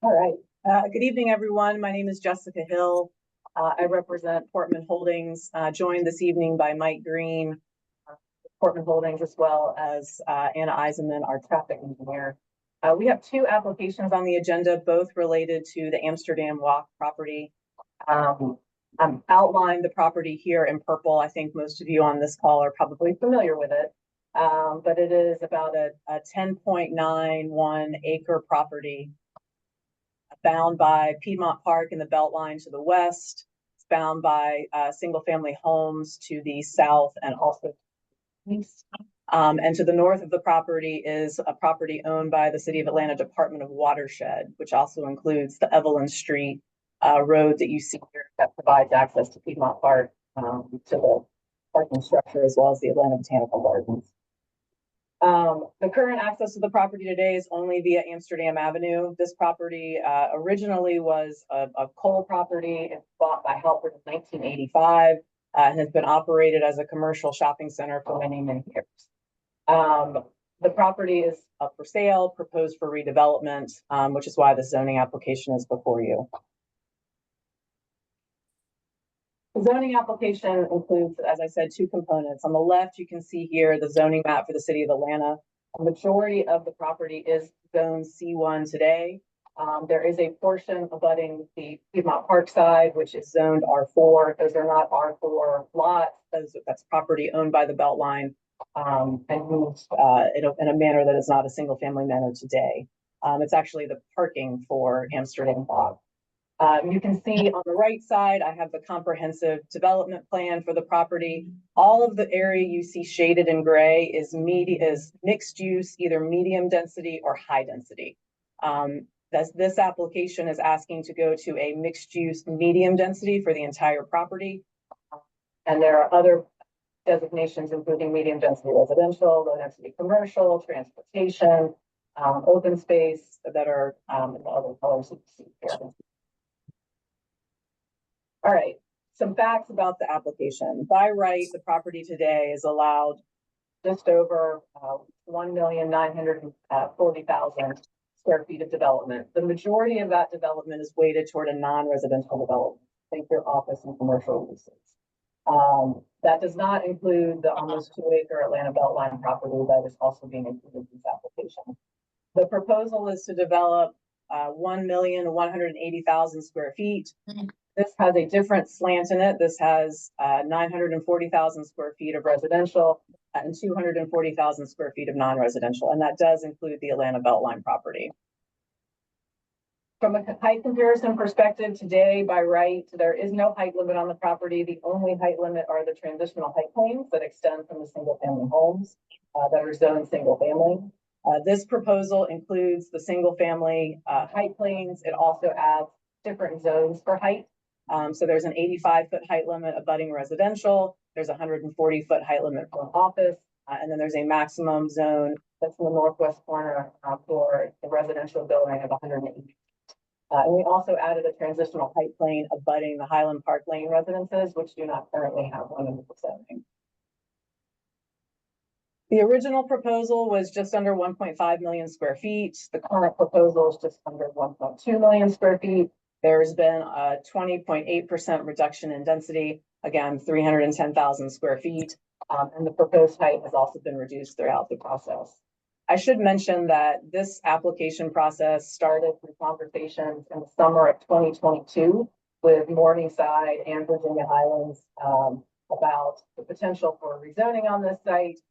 All right. Good evening, everyone. My name is Jessica Hill. I represent Portman Holdings, joined this evening by Mike Green, Portman Holdings, as well as Anna Eisenman, our traffic engineer. We have two applications on the agenda, both related to the Amsterdam Walk property. I'm outlined the property here in purple. I think most of you on this call are probably familiar with it, but it is about a 10.91 acre property bound by Piedmont Park in the Beltline to the west. It's bound by single-family homes to the south and also east. And to the north of the property is a property owned by the City of Atlanta Department of Watershed, which also includes the Evelyn Street road that you see here that provides access to Piedmont Park, to the parking structure, as well as the Atlanta Botanical Gardens. The current access to the property today is only via Amsterdam Avenue. This property originally was a coal property. It's bought by Halford in 1985 and has been operated as a commercial shopping center for many, many years. The property is up for sale, proposed for redevelopment, which is why the zoning application is before you. The zoning application includes, as I said, two components. On the left, you can see here the zoning map for the City of Atlanta. A majority of the property is zone C1 today. There is a portion abutting the Piedmont Park side, which is zoned R4. Those are not R4 lots. That's property owned by the Beltline and used in a manner that is not a single family manner today. It's actually the parking for Amsterdam Walk. You can see on the right side, I have the comprehensive development plan for the property. All of the area you see shaded in gray is mixed use, either medium density or high density. This application is asking to go to a mixed use medium density for the entire property. And there are other designations, including medium density residential, low density commercial, transportation, open space that are in the other colors that you see here. All right, some facts about the application. By right, the property today is allowed just over 1,940,000 square feet of development. The majority of that development is weighted toward a non-residential development. Think your office and commercial uses. That does not include the almost 2-acre Atlanta Beltline property that is also being included in this application. The proposal is to develop 1,180,000 square feet. This has a different slant in it. This has 940,000 square feet of residential and 240,000 square feet of non-residential, and that does include the Atlanta Beltline property. From a height comparison perspective, today by right, there is no height limit on the property. The only height limit are the transitional height planes that extend from the single-family homes that are zoned single-family. This proposal includes the single-family height planes. It also adds different zones for height. So there's an 85-foot height limit abutting residential. There's a 140-foot height limit for an office. And then there's a maximum zone that's in the northwest corner for the residential building of 180. And we also added a transitional height plane abutting the Highland Park Lane residences, which do not currently have one in the zoning. The original proposal was just under 1.5 million square feet. The current proposal is just under 1.2 million square feet. There's been a 20.8% reduction in density, again, 310,000 square feet, and the proposed height has also been reduced throughout the process. I should mention that this application process started through conversations in the summer of 2022 with Morningside and Virginia Highlands about the potential for rezoning on this site.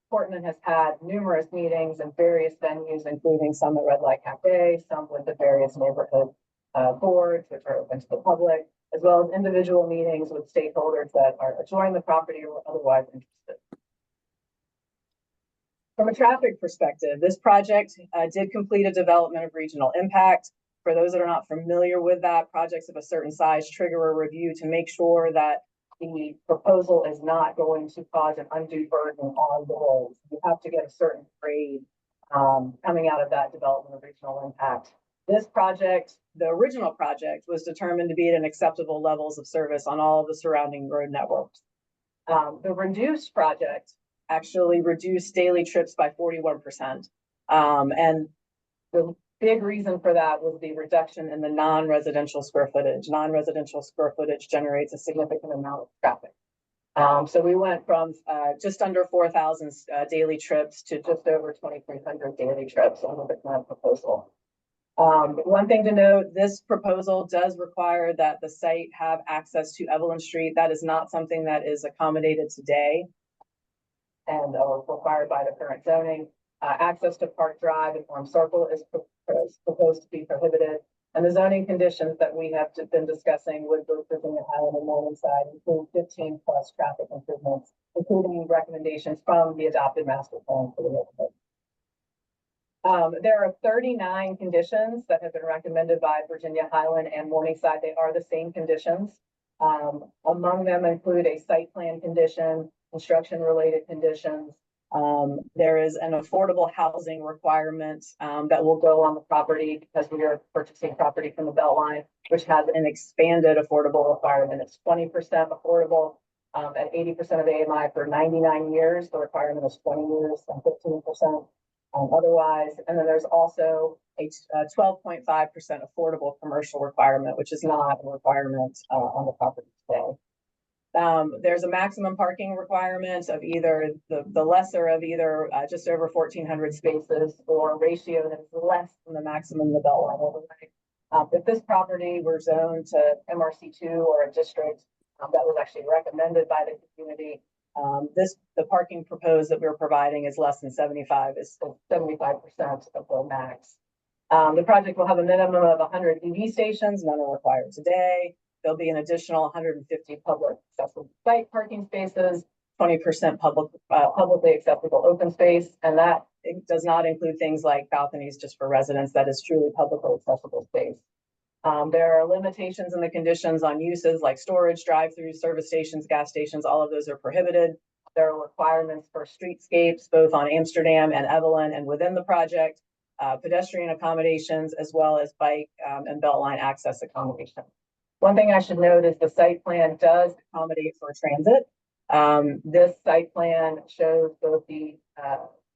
Portman has had numerous meetings in various venues, including some at Red Light Cafe, some with the various neighborhood boards, which are open to the public, as well as individual meetings with stakeholders that are adjoining the property or otherwise interested. From a traffic perspective, this project did complete a development of regional impact. For those that are not familiar with that, projects of a certain size trigger a review to make sure that the proposal is not going to cause an undue burden on the roads. You have to get a certain grade coming out of that development of regional impact. This project, the original project, was determined to be at an acceptable levels of service on all of the surrounding road networks. The reduced project actually reduced daily trips by 41%. And the big reason for that was the reduction in the non-residential square footage. Non-residential square footage generates a significant amount of traffic. So we went from just under 4,000 daily trips to just over 2,300 daily trips under the current proposal. One thing to note, this proposal does require that the site have access to Evelyn Street. That is not something that is accommodated today and required by the current zoning. Access to Park Drive and Farm Circle is proposed to be prohibited. And the zoning conditions that we have been discussing with both Virginia Highland and Morningside include 15+ traffic improvements, including recommendations from the adopted master plan for the neighborhood. There are 39 conditions that have been recommended by Virginia Highland and Morningside. They are the same conditions. Among them include a site plan condition, construction-related conditions. There is an affordable housing requirement that will go on the property because we are purchasing property from the Beltline, which has an expanded affordable requirement. It's 20% affordable at 80% of AMI for 99 years. The requirement is 20 years and 15% otherwise. And then there's also a 12.5% affordable commercial requirement, which is not a requirement on the property today. There's a maximum parking requirement of either the lesser of either just over 1,400 spaces or a ratio that is less than the maximum in the Beltline overlay. If this property were zoned to MRC2 or a district that was actually recommended by the community, the parking proposed that we're providing is less than 75%, is 75% of the max. The project will have a minimum of 100 EV stations, none are required today. There'll be an additional 150 public accessible site parking spaces, 20% publicly accessible open space, and that it does not include things like balconies just for residents. That is truly publicly accessible space. There are limitations in the conditions on uses like storage, drive-throughs, service stations, gas stations. All of those are prohibited. There are requirements for streetscapes, both on Amsterdam and Evelyn and within the project, pedestrian accommodations, as well as bike and Beltline access accommodations. One thing I should note is the site plan does accommodate for transit. This site plan shows both the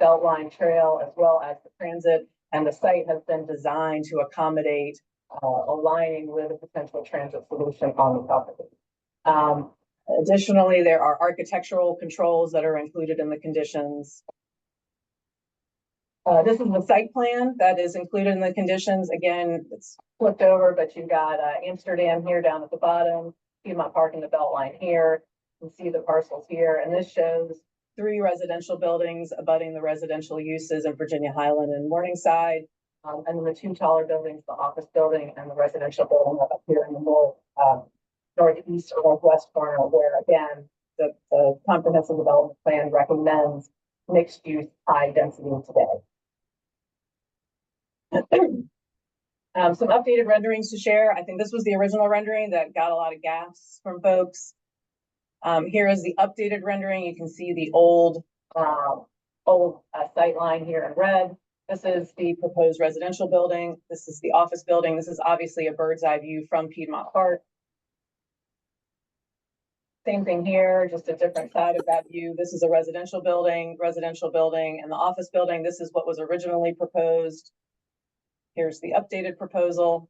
Beltline trail as well as the transit, and the site has been designed to accommodate aligning with a potential transit solution on the property. Additionally, there are architectural controls that are included in the conditions. This is the site plan that is included in the conditions. Again, it's flipped over, but you've got Amsterdam here down at the bottom, Piedmont Park in the Beltline here. You can see the parcels here, and this shows 3 residential buildings abutting the residential uses in Virginia Highland and Morningside. And then the 2 taller buildings, the office building and the residential building up here in the northeast or northwest corner, where again, the comprehensive development plan recommends mixed use high density today. Some updated renderings to share. I think this was the original rendering that got a lot of gaps from folks. Here is the updated rendering. You can see the old sight line here in red. This is the proposed residential building. This is the office building. This is obviously a bird's eye view from Piedmont Park. Same thing here, just a different side of that view. This is a residential building, and the office building. This is what was originally proposed. Here's the updated proposal.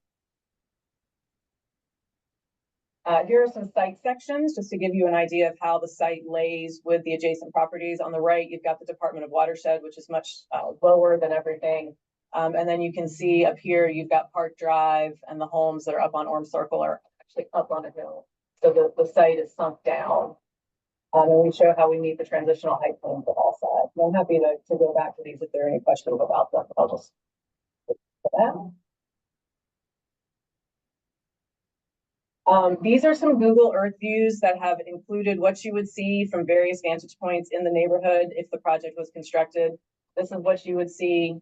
Here are some site sections, just to give you an idea of how the site lays with the adjacent properties. On the right, you've got the Department of Watershed, which is much lower than everything. And then you can see up here, you've got Park Drive, and the homes that are up on Orm Circle are actually up on a hill. So the site is sunk down. And we show how we meet the transitional height plans of all sides. And I'm happy to go back to these if there are any questions about them. I'll just put that. These are some Google Earth views that have included what you would see from various vantage points in the neighborhood if the project was constructed. This is what you would see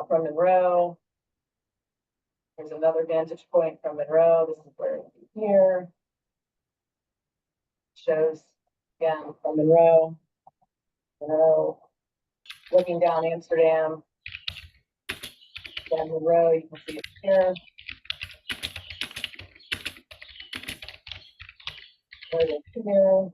from Monroe. There's another vantage point from Monroe. This is where it would be here. Shows again from Monroe. Looking down Amsterdam. Down Monroe, you can see it here. Here.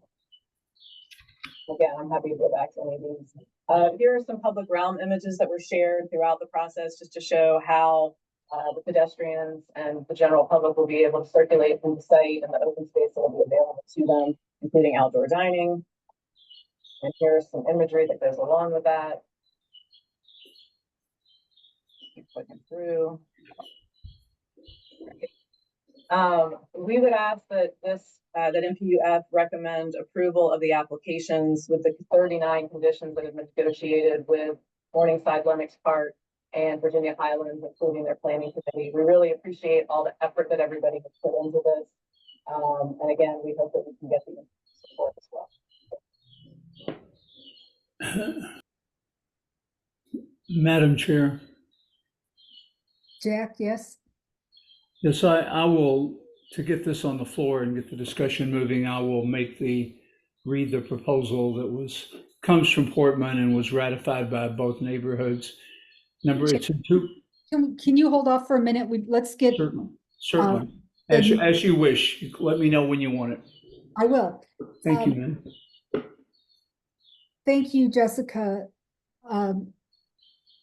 Again, I'm happy to go back to any of these. Here are some public realm images that were shared throughout the process just to show how The pedestrians and the general public will be able to circulate through the site and the open space that will be available to them, including outdoor dining. And here's some imagery that goes along with that. Keep clicking through. We would ask that that NPU-F recommend approval of the applications with the 39 conditions that have been negotiated with Morningside Lennox Park and Virginia Highlands, including their planning committee. We really appreciate all the effort that everybody has put into this. And again, we hope that we can get the support as well. Madam Chair. Jack, yes. Yes, I will, to get this on the floor and get the discussion moving, I will read the proposal that comes from Portman and was ratified by both neighborhoods. It's in two. Can you hold off for a minute? Let's get. Certainly. As you wish. Let me know when you want it. I will. Thank you, ma'am. Thank you, Jessica. I'd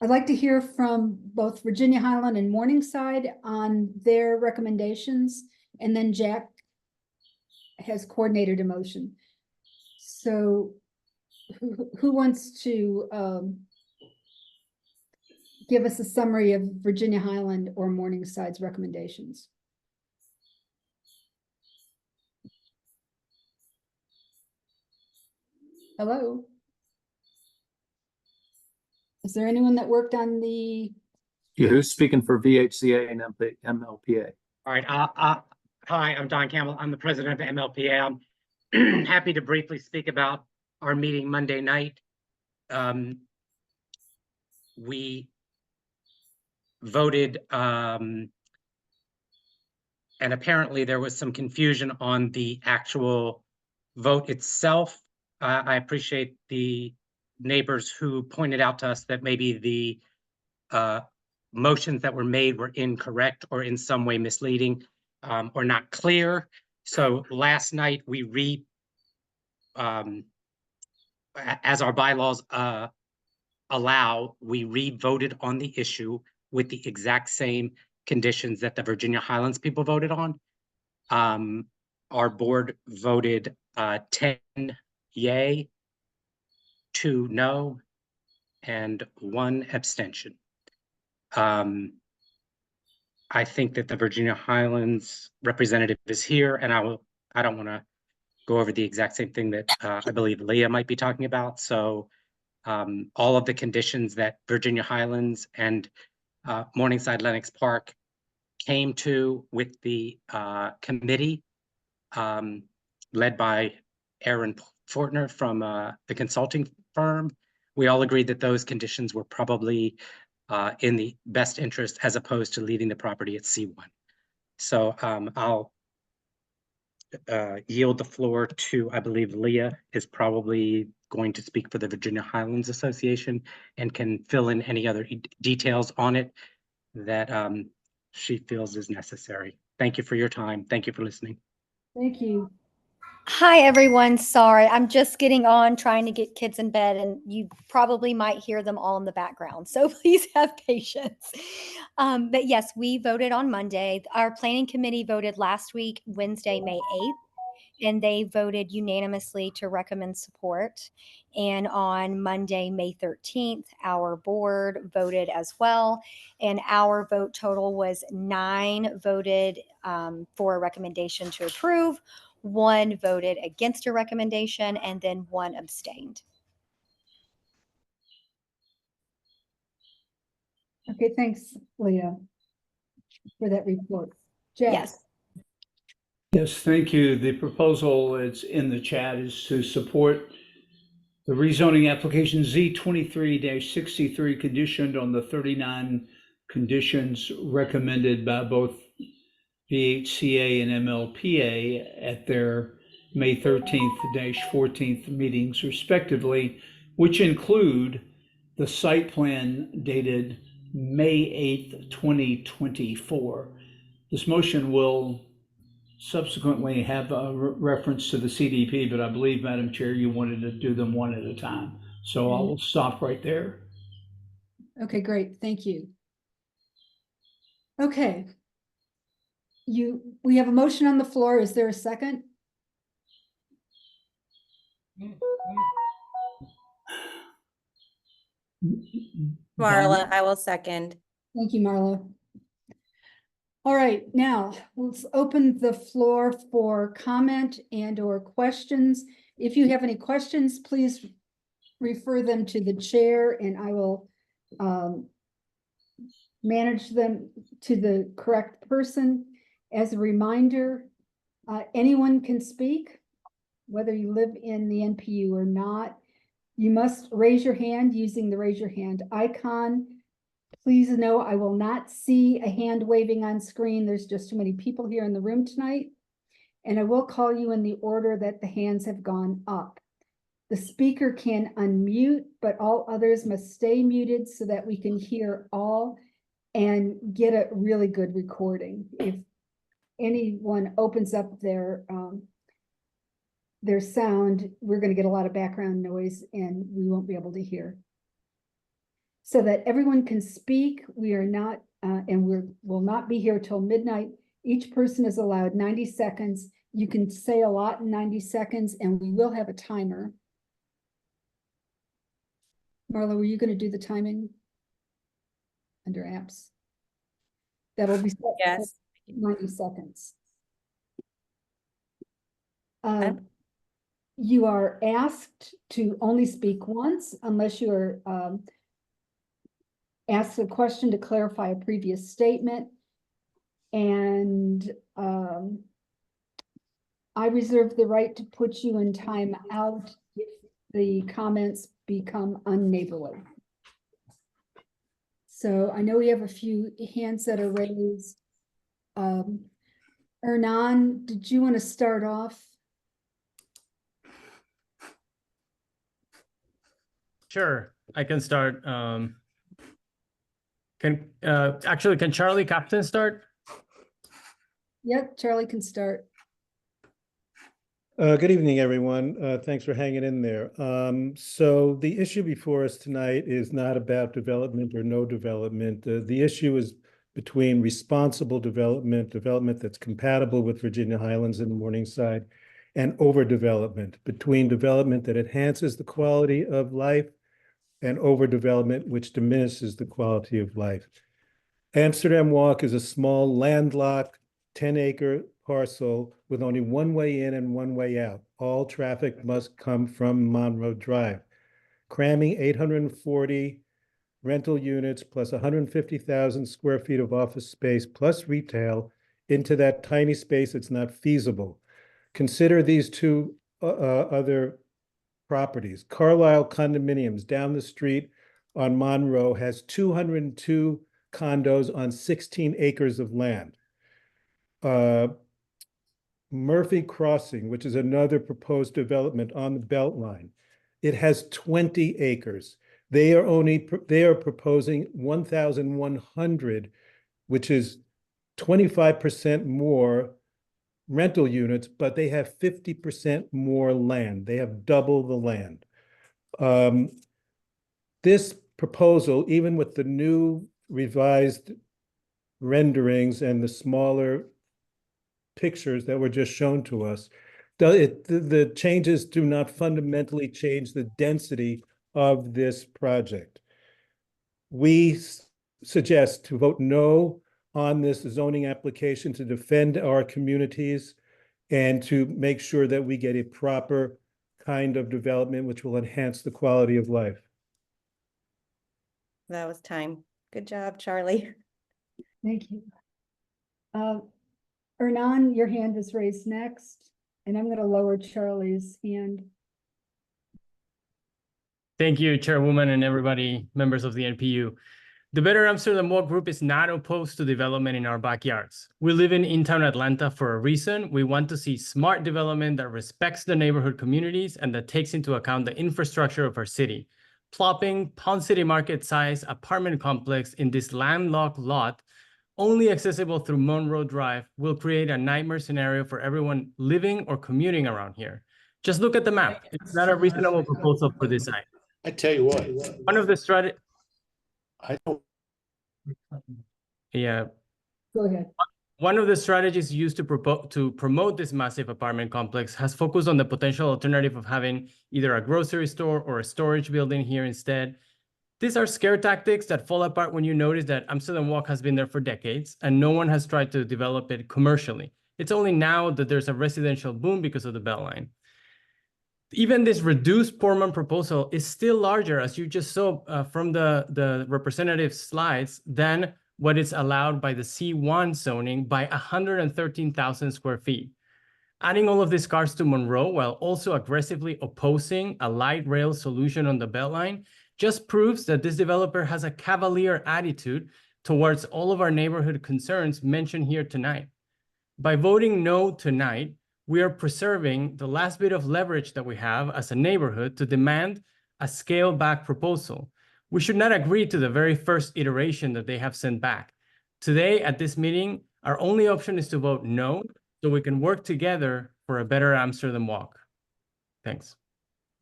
like to hear from both Virginia Highland and Morningside on their recommendations, and then Jack has coordinated a motion. So who wants to give us a summary of Virginia Highland or Morningside's recommendations? Hello? Is there anyone that worked on the? Yeah, who's speaking for VHCA and MLPA? All right. Hi, I'm Don Campbell. I'm the president of MLPA. I'm happy to briefly speak about our meeting Monday night. We voted, and apparently there was some confusion on the actual vote itself. I appreciate the neighbors who pointed out to us that maybe the motions that were made were incorrect or in some way misleading or not clear. So last night we as our bylaws allow, we re-voted on the issue with the exact same conditions that the Virginia Highlands people voted on. Our board voted 10 yay, 2 no, and 1 abstention. I think that the Virginia Highlands representative is here, and I don't want to go over the exact same thing that I believe Leah might be talking about. So all of the conditions that Virginia Highlands and Morningside Lennox Park came to with the committee led by Aaron Fortner from the consulting firm, we all agreed that those conditions were probably in the best interest as opposed to leaving the property at C1. So I'll yield the floor to, I believe Leah is probably going to speak for the Virginia Highlands Association and can fill in any other details on it that she feels is necessary. Thank you for your time. Thank you for listening. Thank you. Hi, everyone. Sorry, I'm just getting on trying to get kids in bed, and you probably might hear them all in the background. So please have patience. But yes, we voted on Monday. Our planning committee voted last week, Wednesday, May 8th, and they voted unanimously to recommend support. And on Monday, May 13th, our board voted as well. And our vote total was 9 voted for a recommendation to approve, 1 voted against a recommendation, and then 1 abstained. Okay, thanks, Leah, for that report. Jack. Yes. Yes, thank you. The proposal is in the chat is to support the rezoning application Z23-63 conditioned on the 39 conditions recommended by both VHCA and MLPA at their May 13th-14th meetings respectively, which include the site plan dated May 8th, 2024. This motion will subsequently have a reference to the CDP, but I believe, Madam Chair, you wanted to do them one at a time. So I will stop right there. Okay, great. Thank you. Okay. We have a motion on the floor. Is there a second? Marla, I will second. Thank you, Marla. All right, now let's open the floor for comment and or questions. If you have any questions, please refer them to the chair and I will manage them to the correct person. As a reminder, anyone can speak, whether you live in the NPU or not. You must raise your hand using the raise your hand icon. Please know I will not see a hand waving on screen. There's just too many people here in the room tonight. And I will call you in the order that the hands have gone up. The speaker can unmute, but all others must stay muted so that we can hear all and get a really good recording. If anyone opens up their sound, we're going to get a lot of background noise and we won't be able to hear. So that everyone can speak, we are not, and will not be here till midnight. Each person is allowed 90 seconds. You can say a lot in 90 seconds and we will have a timer. Marla, were you going to do the timing under apps? That'll be set for Yes. 90 seconds. Okay. You are asked to only speak once unless you are asked a question to clarify a previous statement. And I reserve the right to put you in time out if the comments become unneighborly. So I know we have a few hands that are raised. Hernan, did you want to start off? Sure, I can start. Can Charlie Captain start? Yep, Charlie can start. Good evening, everyone. Thanks for hanging in there. So the issue before us tonight is not about development or no development. The issue is between responsible development, development that's compatible with Virginia Highlands and Morningside, and overdevelopment, between development that enhances the quality of life and overdevelopment which diminishes the quality of life. Amsterdam Walk is a small landlocked 10-acre parcel with only one way in and one way out. All traffic must come from Monroe Drive. Cramming 840 rental units plus 150,000 square feet of office space plus retail into that tiny space, it's not feasible. Consider these two other properties. Carlisle Condominiums down the street on Monroe has 202 condos on 16 acres of land. Murphy Crossing, which is another proposed development on the Beltline, it has 20 acres. They are proposing 1,100, which is 25% more rental units, but they have 50% more land. They have double the land. This proposal, even with the new revised renderings and the smaller pictures that were just shown to us, the changes do not fundamentally change the density of this project. We suggest to vote no on this zoning application to defend our communities and to make sure that we get a proper kind of development which will enhance the quality of life. That was time. Good job, Charlie. Thank you. Hernan, your hand is raised next, and I'm going to lower Charlie's hand. Thank you, Chairwoman, and everybody, members of the NPU. The Better Amsterdam Walk Group is not opposed to development in our backyards. We live in Intown Atlanta for a reason. We want to see smart development that respects the neighborhood communities and that takes into account the infrastructure of our city. Plopping Pound City Market size apartment complex in this landlocked lot, only accessible through Monroe Drive, will create a nightmare scenario for everyone living or commuting around here. Just look at the map. It's not a reasonable proposal for this site. I tell you what, One of the strategies. I don't. Yeah, Go ahead. One of the strategies used to promote this massive apartment complex has focused on the potential alternative of having either a grocery store or a storage building here instead. These are scare tactics that fall apart when you notice that Amsterdam Walk has been there for decades and no one has tried to develop it commercially. It's only now that there's a residential boom because of the Beltline. Even this reduced Portman proposal is still larger, as you just saw from the representative slides, than what is allowed by the C1 zoning by 113,000 square feet. Adding all of these cars to Monroe while also aggressively opposing a light rail solution on the Beltline just proves that this developer has a cavalier attitude towards all of our neighborhood concerns mentioned here tonight. By voting no tonight, we are preserving the last bit of leverage that we have as a neighborhood to demand a scaled back proposal. We should not agree to the very first iteration that they have sent back. Today at this meeting, our only option is to vote no, so we can work together for a better Amsterdam Walk. Thanks.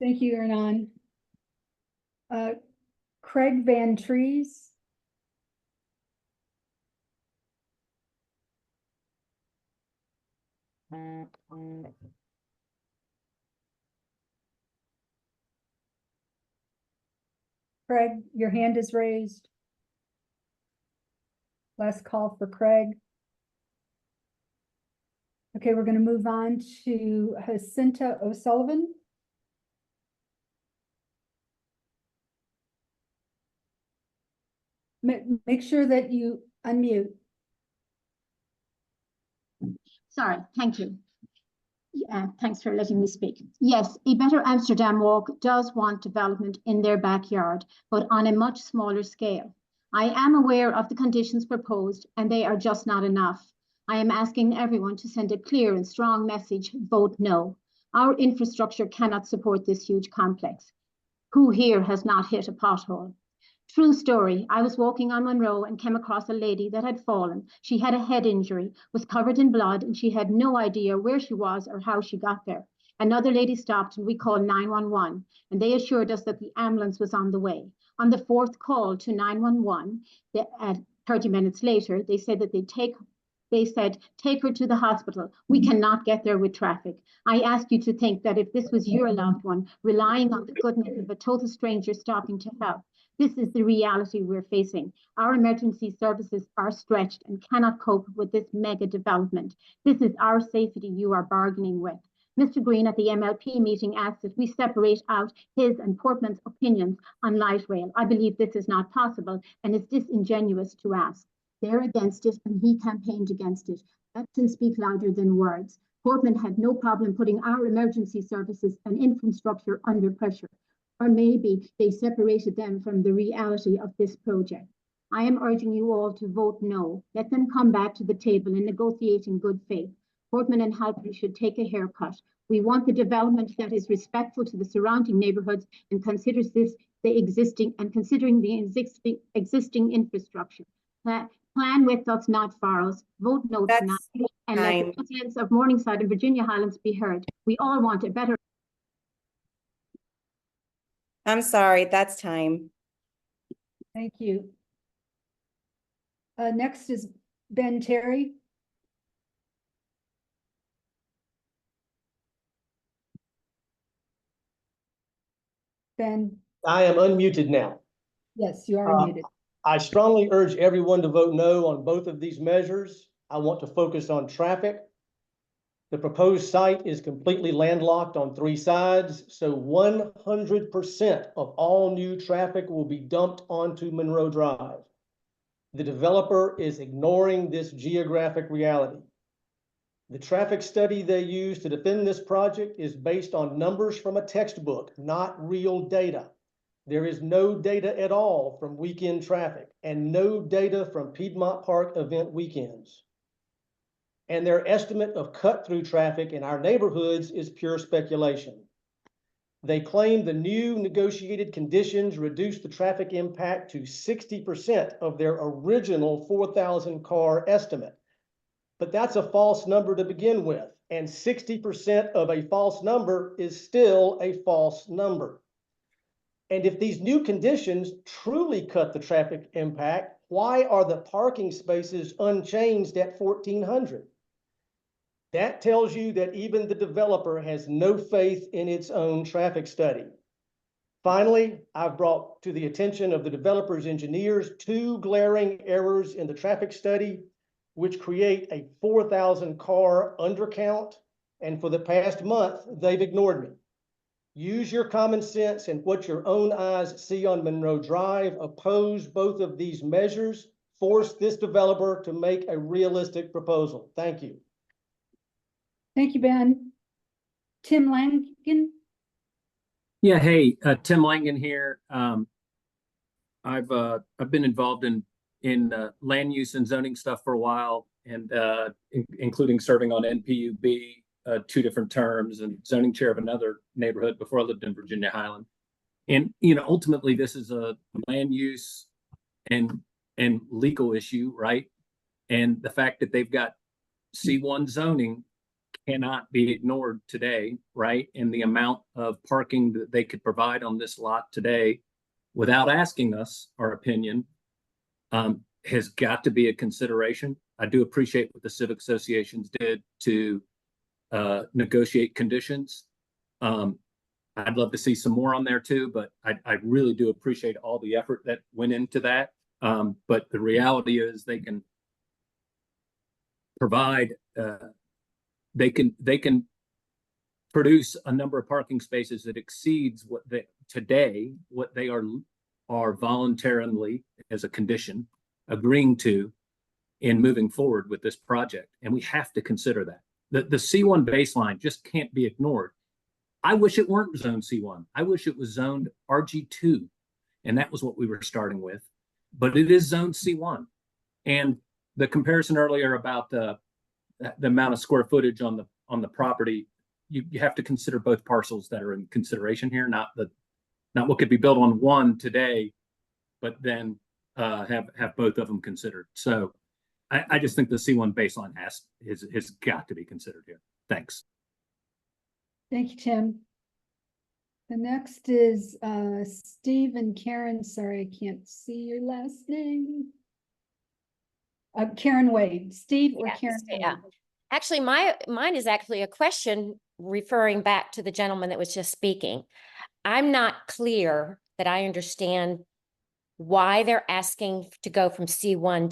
Thank you, Hernan. Craig Van Trees. Craig, your hand is raised. Last call for Craig. Okay, we're going to move on to Jacinta O'Sullivan. Make sure that you unmute. Sorry, thank you. Thanks for letting me speak. Yes, a Better Amsterdam Walk does want development in their backyard, but on a much smaller scale. I am aware of the conditions proposed, and they are just not enough. I am asking everyone to send a clear and strong message, vote no. Our infrastructure cannot support this huge complex. Who here has not hit a pothole? True story, I was walking on Monroe and came across a lady that had fallen. She had a head injury, was covered in blood, and she had no idea where she was or how she got there. Another lady stopped and we called 911, and they assured us that the ambulance was on the way. On the fourth call to 911, at 30 minutes later, they said that take her to the hospital. We cannot get there with traffic. I ask you to think that if this was your loved one, relying on the goodness of a total stranger stopping to help, this is the reality we're facing. Our emergency services are stretched and cannot cope with this mega development. This is our safety you are bargaining with. Mr. Green at the MLP meeting asked that we separate out his and Portman's opinions on light rail. I believe this is not possible and it's disingenuous to ask. They're against it and he campaigned against it. Actions speak louder than words. Portman had no problem putting our emergency services and infrastructure under pressure. Or maybe they separated them from the reality of this project. I am urging you all to vote no. Let them come back to the table and negotiate in good faith. Portman and Halbury should take a haircut. We want the development that is respectful to the surrounding neighborhoods and considering the existing infrastructure. Plan with us, not for us. Vote no tonight, and let the residents of Morningside and Virginia Highlands be heard. We all want a better. I'm sorry, that's time. Thank you. Next is Ben Terry. Ben. I am unmuted now. Yes, you are muted. I strongly urge everyone to vote no on both of these measures. I want to focus on traffic. The proposed site is completely landlocked on 3 sides, so 100% of all new traffic will be dumped onto Monroe Drive. The developer is ignoring this geographic reality. The traffic study they use to defend this project is based on numbers from a textbook, not real data. There is no data at all from weekend traffic and no data from Piedmont Park event weekends. And their estimate of cut-through traffic in our neighborhoods is pure speculation. They claim the new negotiated conditions reduce the traffic impact to 60% of their original 4,000 car estimate. But that's a false number to begin with, and 60% of a false number is still a false number. And if these new conditions truly cut the traffic impact, why are the parking spaces unchanged at 1,400? That tells you that even the developer has no faith in its own traffic study. Finally, I've brought to the attention of the developer's engineers 2 glaring errors in the traffic study, which create a 4,000 car undercount, and for the past month, they've ignored me. Use your common sense and what your own eyes see on Monroe Drive. Oppose both of these measures. Force this developer to make a realistic proposal. Thank you. Thank you, Ben. Tim Langen? Yeah, hey, Tim Langen here. I've been involved in land use and zoning stuff for a while, and including serving on NPU-B 2 different terms and zoning chair of another neighborhood before I lived in Virginia Highland. And ultimately, this is a land use and legal issue, right? And the fact that they've got C1 zoning cannot be ignored today, right? And the amount of parking that they could provide on this lot today without asking us our opinion has got to be a consideration. I do appreciate what the civic associations did to negotiate conditions. I'd love to see some more on there too, but I really do appreciate all the effort that went into that. But the reality is they can provide they can produce a number of parking spaces that exceeds what they are voluntarily, as a condition, agreeing to in moving forward with this project. And we have to consider that. The C1 baseline just can't be ignored. I wish it weren't zoned C1. I wish it was zoned RG2, and that was what we were starting with. But it is zoned C1. And the comparison earlier about the amount of square footage on the property, you have to consider both parcels that are in consideration here, not what could be built on one today, but then have both of them considered. So I just think the C1 baseline has got to be considered here. Thanks. Thank you, Tim. The next is Steve and Karen. Sorry, I can't see your last name. Karen Wade. Steve or Karen Wade? Yeah. Actually, mine is actually a question referring back to the gentleman that was just speaking. I'm not clear that I understand why they're asking to go from C1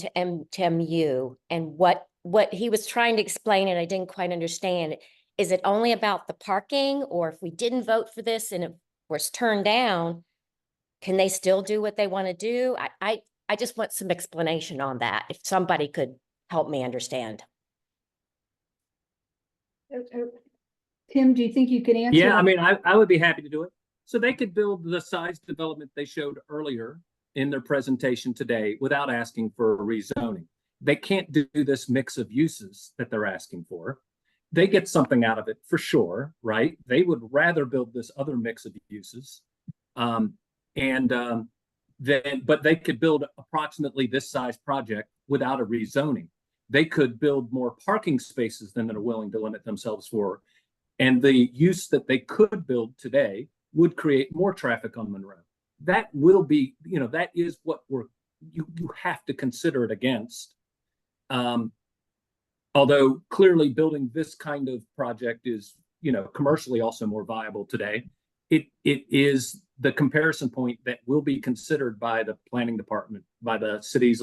to MU, and what he was trying to explain, and I didn't quite understand. Is it only about the parking, or if we didn't vote for this and it was turned down, can they still do what they want to do? I just want some explanation on that, if somebody could help me understand. Tim, do you think you could answer? Yeah, I mean, I would be happy to do it. So they could build the size development they showed earlier in their presentation today without asking for a rezoning. They can't do this mix of uses that they're asking for. They get something out of it for sure, right? They would rather build this other mix of uses. But they could build approximately this size project without a rezoning. They could build more parking spaces than they're willing to limit themselves for. And the use that they could build today would create more traffic on Monroe. That will be, that is what you have to consider it against. Although clearly building this kind of project is, commercially also more viable today. It is the comparison point that will be considered by the planning department, by the city's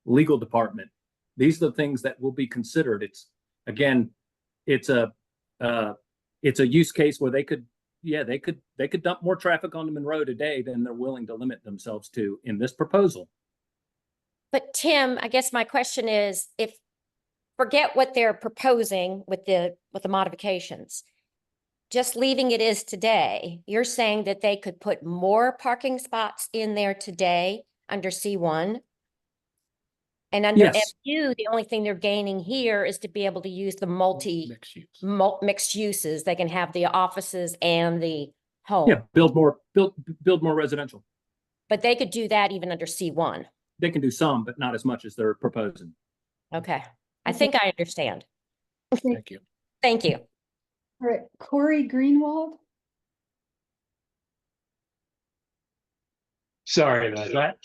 legal department. These are the things that will be considered. It's a use case where they could dump more traffic onto Monroe today than they're willing to limit themselves to in this proposal. But Tim, I guess my question is, if forget what they're proposing with the modifications, just leaving it as today, you're saying that they could put more parking spots in there today under C1? And under MU, the only thing they're gaining here is to be able to use the mixed uses. They can have the offices and the home. Yeah, build more residential. But they could do that even under C1. They can do some, but not as much as they're proposing. Okay. I think I understand. Thank you. Thank you. All right, Corey Greenwald. Sorry about that.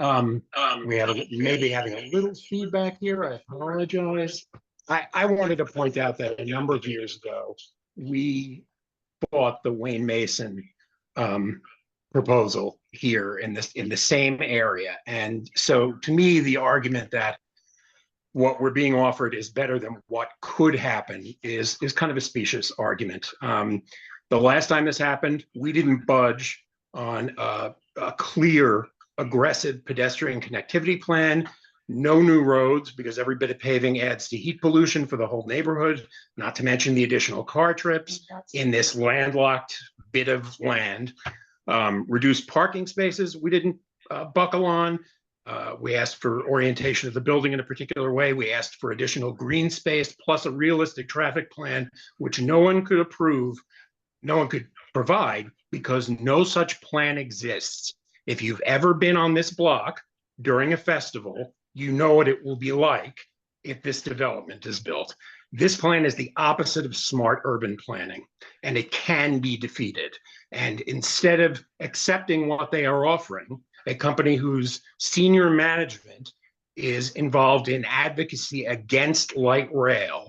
We have maybe having a little feedback here. I apologize. I wanted to point out that a number of years ago, we bought the Wayne Mason proposal here in the same area. And so to me, the argument that what we're being offered is better than what could happen is kind of a specious argument. The last time this happened, we didn't budge on a clear, aggressive pedestrian connectivity plan, no new roads, because every bit of paving adds to heat pollution for the whole neighborhood, not to mention the additional car trips in this landlocked bit of land. Reduced parking spaces, we didn't buckle on. We asked for orientation of the building in a particular way. We asked for additional green space plus a realistic traffic plan, which no one could approve, no one could provide, because no such plan exists. If you've ever been on this block during a festival, you know what it will be like if this development is built. This plan is the opposite of smart urban planning, and it can be defeated. And instead of accepting what they are offering, a company whose senior management is involved in advocacy against light rail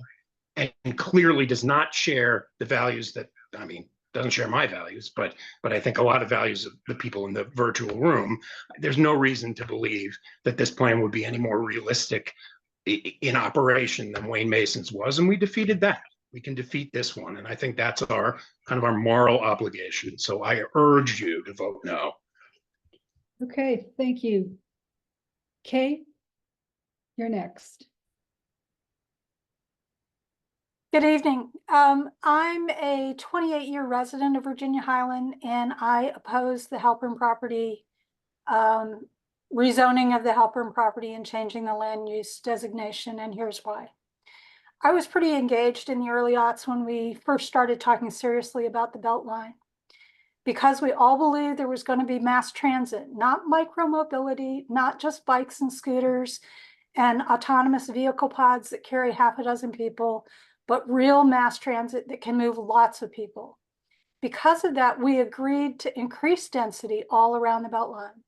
and clearly does not share the values that, I mean, doesn't share my values, but I think a lot of values of the people in the virtual room, there's no reason to believe that this plan would be any more realistic in operation than Wayne Mason's was, and we defeated that. We can defeat this one, and I think that's our kind of our moral obligation. So I urge you to vote no. Okay, thank you. Kay, you're next. Good evening. I'm a 28-year resident of Virginia Highland, and I oppose the Halpern property, rezoning of the Halpern property and changing the land use designation, and here's why. I was pretty engaged in the early aughts when we first started talking seriously about the Beltline, because we all believed there was going to be mass transit, not micro-mobility, not just bikes and scooters and autonomous vehicle pods that carry half a dozen people, but real mass transit that can move lots of people. Because of that, we agreed to increase density all around the Beltline.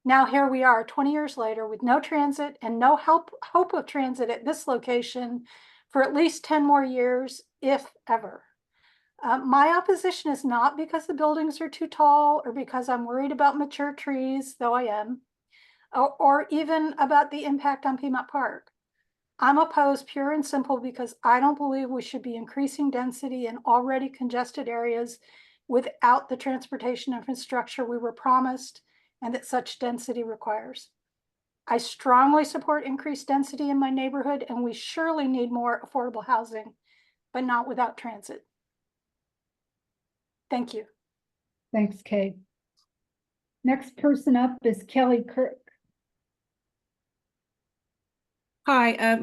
Now here we are 20 years later with no transit and no hope of transit at this location for at least 10 more years, if ever. My opposition is not because the buildings are too tall or because I'm worried about mature trees, though I am, or even about the impact on Piedmont Park. I'm opposed pure and simple because I don't believe we should be increasing density in already congested areas without the transportation infrastructure we were promised and that such density requires. I strongly support increased density in my neighborhood, and we surely need more affordable housing, but not without transit. Thank you. Thanks, Kay. Next person up is Kelly Kirk. Hi,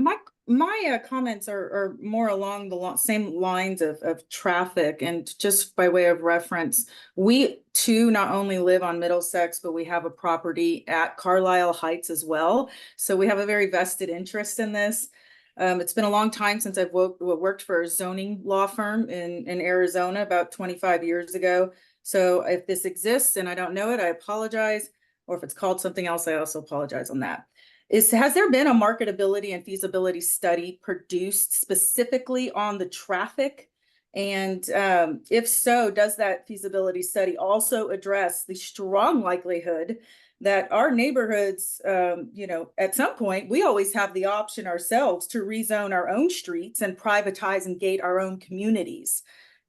my comments are more along the same lines of traffic, and just by way of reference, we too not only live on Middlesex, but we have a property at Carlisle Heights as well. So we have a very vested interest in this. It's been a long time since I've worked for a zoning law firm in Arizona about 25 years ago. So if this exists and I don't know it, I apologize. Or if it's called something else, I also apologize on that. Has there been a marketability and feasibility study produced specifically on the traffic? And if so, does that feasibility study also address the strong likelihood that our neighborhoods, at some point, we always have the option ourselves to rezone our own streets and privatize and gate our own communities?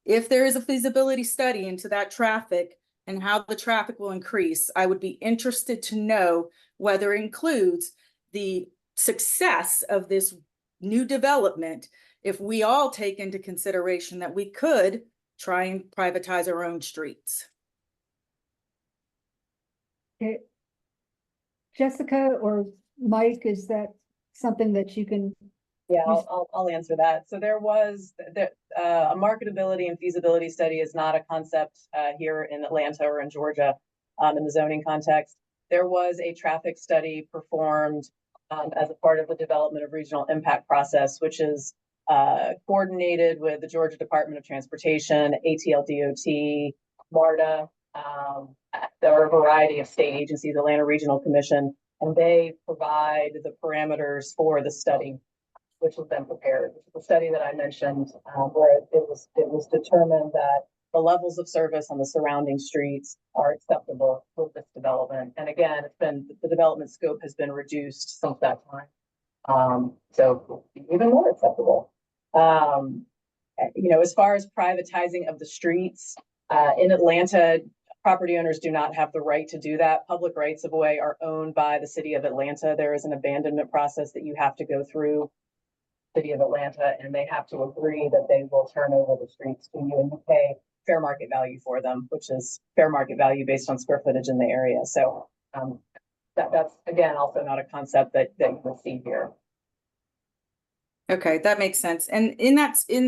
If there is a feasibility study into that traffic and how the traffic will increase, I would be interested to know whether it includes the success of this new development if we all take into consideration that we could try and privatize our own streets. Okay. Jessica or Mike, is that something that you can? Yeah, I'll answer that. So there was a marketability and feasibility study is not a concept here in Atlanta or in Georgia in the zoning context. There was a traffic study performed as a part of the development of regional impact process, which is coordinated with the Georgia Department of Transportation, ATL DOT, MARTA, there are a variety of state agencies, Atlanta Regional Commission, and they provide the parameters for the study, which was then prepared. The study that I mentioned, where it was determined that the levels of service on the surrounding streets are acceptable with this development. And again, the development scope has been reduced since that time. So even more acceptable. As far as privatizing of the streets, in Atlanta, property owners do not have the right to do that. Public rights of way are owned by the city of Atlanta. There is an abandonment process that you have to go through city of Atlanta, and they have to agree that they will turn over the streets to you, and you pay fair market value for them, which is fair market value based on square footage in the area. So that's again also not a concept that you will see here. Okay, that makes sense. And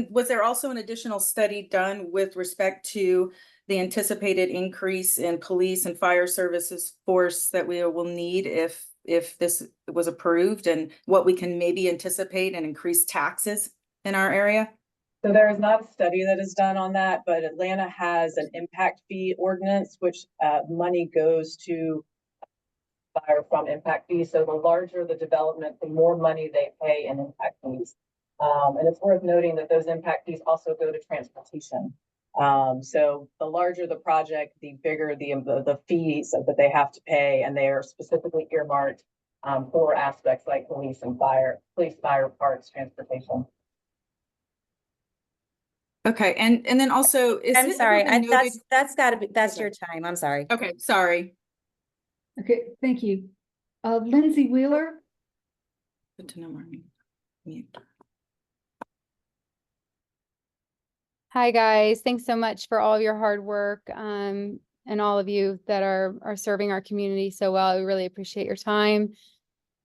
was there also an additional study done with respect to the anticipated increase in police and fire services force that we will need if this was approved, and what we can maybe anticipate and increase taxes in our area? So there is not a study that is done on that, but Atlanta has an impact fee ordinance, which money goes to fire from impact fees. So the larger the development, the more money they pay in impact fees. And it's worth noting that those impact fees also go to transportation. So the larger the project, the bigger the fees that they have to pay, and they are specifically earmarked for aspects like police, fire, parks, transportation. Okay, and then also, I'm sorry, that's your time. I'm sorry. Okay, sorry. Okay, thank you. Lindsay Wheeler. Good to know, Marnie. Mute. Hi, guys. Thanks so much for all of your hard work and all of you that are serving our community so well. We really appreciate your time.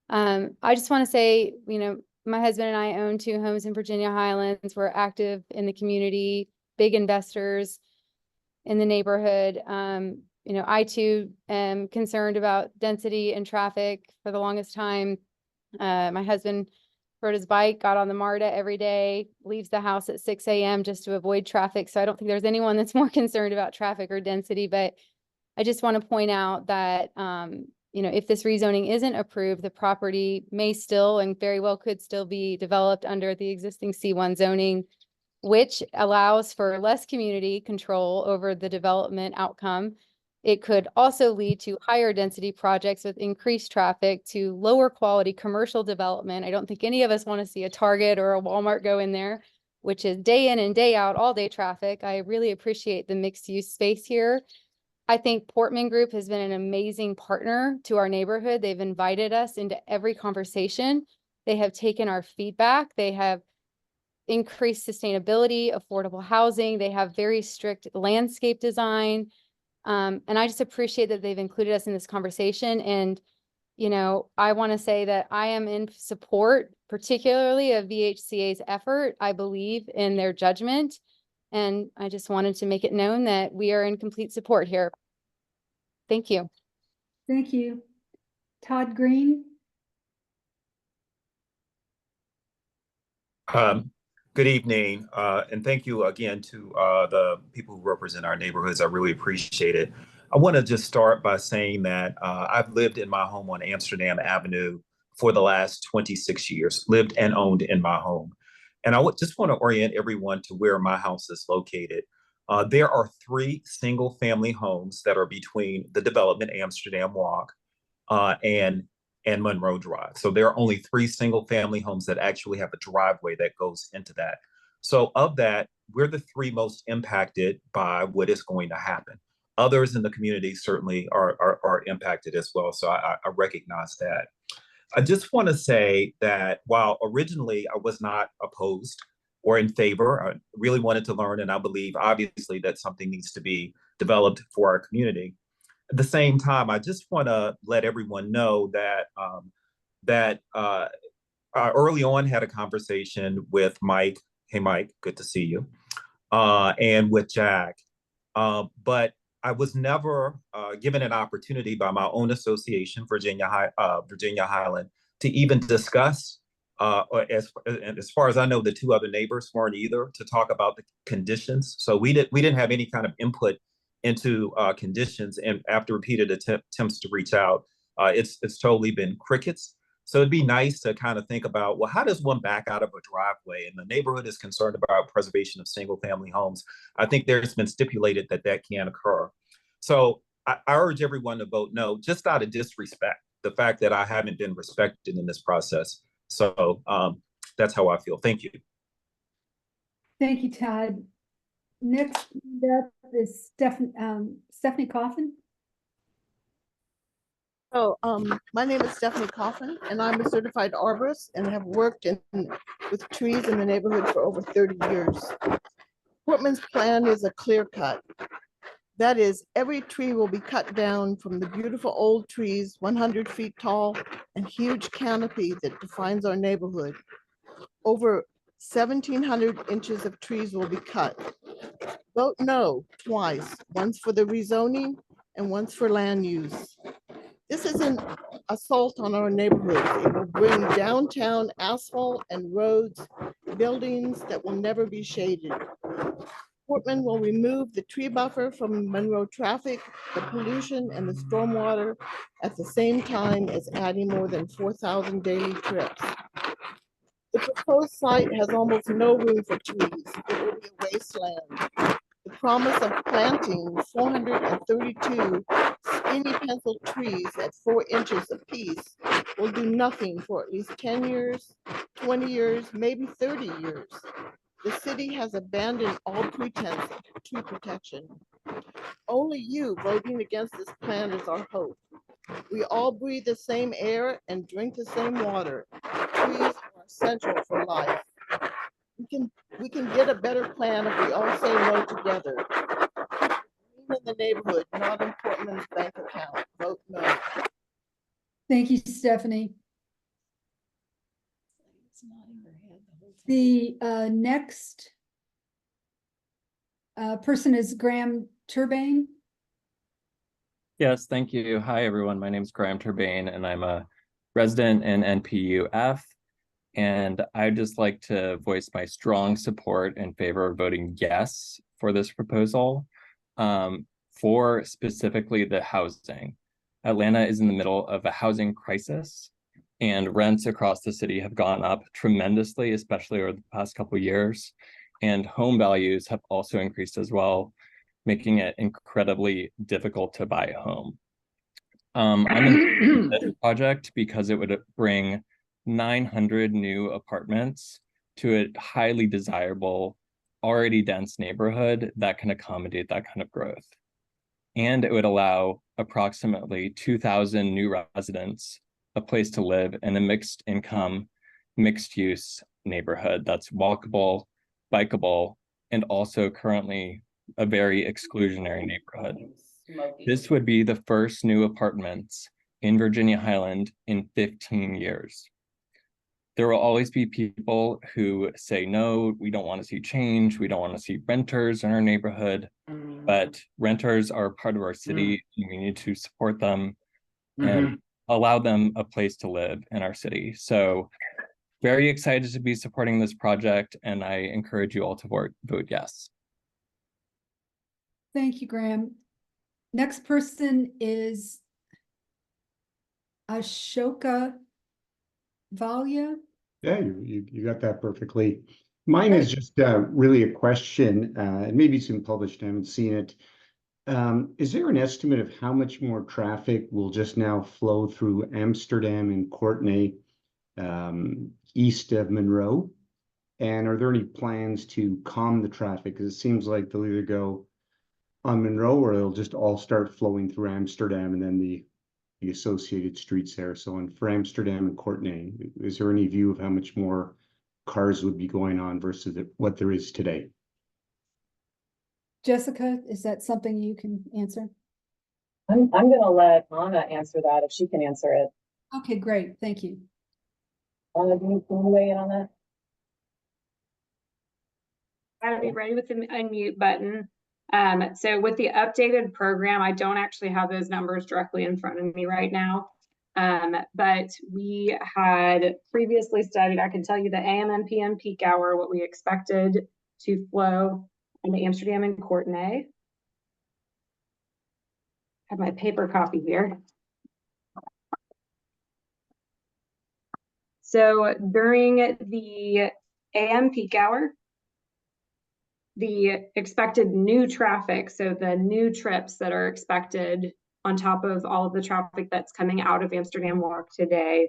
I just want to say, my husband and I own 2 homes in Virginia Highlands. We're active in the community, big investors in the neighborhood. I too am concerned about density and traffic for the longest time. My husband rode his bike, got on the MARTA every day, leaves the house at 6 a.m. just to avoid traffic. So I don't think there's anyone that's more concerned about traffic or density, but I just want to point out that, if this rezoning isn't approved, the property may still and very well could still be developed under the existing C1 zoning, which allows for less community control over the development outcome. It could also lead to higher density projects with increased traffic, to lower quality commercial development. I don't think any of us want to see a Target or a Walmart go in there, which is day in and day out, all day traffic. I really appreciate the mixed use space here. I think Portman Group has been an amazing partner to our neighborhood. They've invited us into every conversation. They have taken our feedback. They have increased sustainability, affordable housing. They have very strict landscape design. And I just appreciate that they've included us in this conversation. And, I want to say that I am in support, particularly of VHCA's effort. I believe in their judgment. And I just wanted to make it known that we are in complete support here. Thank you. Thank you. Todd Green. Good evening, and thank you again to the people who represent our neighborhoods. I really appreciate it. I want to just start by saying that I've lived in my home on Amsterdam Avenue for the last 26 years, lived and owned in my home. And I would just want to orient everyone to where my house is located. There are 3 single family homes that are between the development Amsterdam Walk and Monroe Drive. So there are only 3 single family homes that actually have a driveway that goes into that. So of that, we're the 3 most impacted by what is going to happen. Others in the community certainly are impacted as well. So I recognize that. I just want to say that while originally I was not opposed or in favor, I really wanted to learn, and I believe obviously that something needs to be developed for our community. At the same time, I just want to let everyone know that I early on had a conversation with Mike. Hey, Mike, good to see you. And with Jack. But I was never given an opportunity by my own association, Virginia Highland, to even discuss, as far as I know, the 2 other neighbors weren't either, to talk about the conditions. So we didn't have any kind of input into conditions, and after repeated attempts to reach out, it's totally been crickets. So it'd be nice to kind of think about, well, how does one back out of a driveway? And the neighborhood is concerned about preservation of single family homes. I think there's been stipulated that that can occur. So I urge everyone to vote no, just out of disrespect, the fact that I haven't been respected in this process. So that's how I feel. Thank you. Thank you, Todd. Next up is Stephanie Coffin. Oh, my name is Stephanie Coffin, and I'm a certified arborist and have worked with trees in the neighborhood for over 30 years. Portman's plan is a clear cut. That is, every tree will be cut down from the beautiful old trees, 100 feet tall and huge canopy that defines our neighborhood. Over 1,700 inches of trees will be cut. Vote no twice, once for the rezoning and once for land use. This is an assault on our neighborhoods. It will bring downtown asphalt and roads, buildings that will never be shaded. Portman will remove the tree buffer from Monroe traffic, the pollution, and the stormwater at the same time as adding more than 4,000 daily trips. The proposed site has almost no room for trees. It will be a wasteland. The promise of planting 432 skinny pencil trees at 4 inches apiece will do nothing for at least 10 years, 20 years, maybe 30 years. The city has abandoned all pretense of tree protection. Only you voting against this plan is our hope. We all breathe the same air and drink the same water. Trees are essential for life. We can get a better plan if we all say no together. In the neighborhood, not in Portman's bank account. Vote no. Thank you, Stephanie. The next person is Graham Turbane. Yes, thank you. Hi, everyone. My name is Graham Turbane, and I'm a resident in NPU-F. And I'd just like to voice my strong support in favor of voting yes for this proposal, for specifically the housing. Atlanta is in the middle of a housing crisis, and rents across the city have gone up tremendously, especially over the past couple of years. And home values have also increased as well, making it incredibly difficult to buy a home. I'm in this project because it would bring 900 new apartments to a highly desirable, already dense neighborhood that can accommodate that kind of growth. And it would allow approximately 2,000 new residents a place to live in a mixed income, mixed use neighborhood that's walkable, bikeable, and also currently a very exclusionary neighborhood. This would be the first new apartments in Virginia Highland in 15 years. There will always be people who say, no, we don't want to see change. We don't want to see renters in our neighborhood, but renters are part of our city. And we need to support them and allow them a place to live in our city. So very excited to be supporting this project, and I encourage you all to vote yes. Thank you, Graham. Next person is Ashoka Valia. Yeah, you got that perfectly. Mine is just really a question, and maybe it's been published, I haven't seen it. Is there an estimate of how much more traffic will just now flow through Amsterdam and Courtenay, east of Monroe? And are there any plans to calm the traffic? Because it seems like they'll either go on Monroe or they'll just all start flowing through Amsterdam and then the associated streets there. So for Amsterdam and Courtenay, is there any view of how much more cars would be going on versus what there is today? Jessica, is that something you can answer? I'm gonna let Anna answer that if she can answer it. Okay, great. Thank you. Anna, can you weigh in on that? Gotta be ready with the unmute button. So with the updated program, I don't actually have those numbers directly in front of me right now. But we had previously studied, I can tell you the AM and PM peak hour, what we expected to flow in Amsterdam and Courtenay. have my paper copy here. So during the AM peak hour, the expected new traffic, so the new trips that are expected on top of all of the traffic that's coming out of Amsterdam Walk today,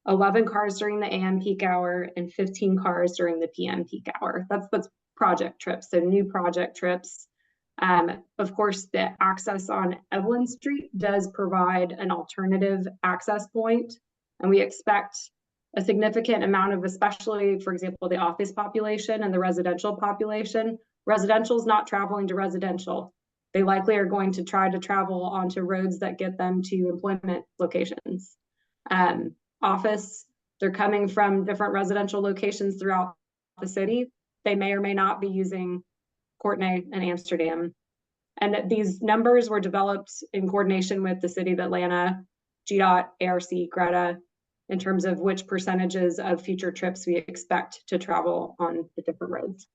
11 cars during the AM peak hour and 15 cars during the PM peak hour. That's project trips, so new project trips. Of course, the access on Evelyn Street does provide an alternative access point, and we expect a significant amount of, especially, for example, the office population and the residential population. Residential is not traveling to residential. They likely are going to try to travel onto roads that get them to employment locations. Office, they're coming from different residential locations throughout the city. They may or may not be using Courtenay and Amsterdam. And these numbers were developed in coordination with the City of Atlanta, GDOT, ARC, Greta, in terms of which percentages of future trips we expect to travel on the different roads.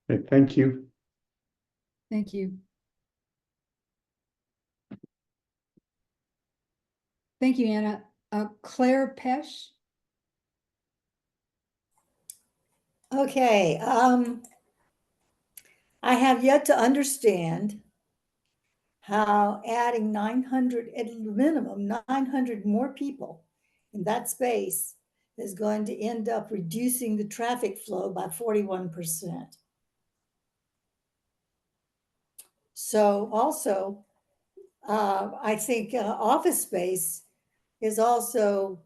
Okay, thank you. Thank you. Thank you, Anna. Claire Pesh. Okay, I have yet to understand how adding 900, at minimum, 900 more people in that space is going to end up reducing the traffic flow by 41%. So also, I think office space is also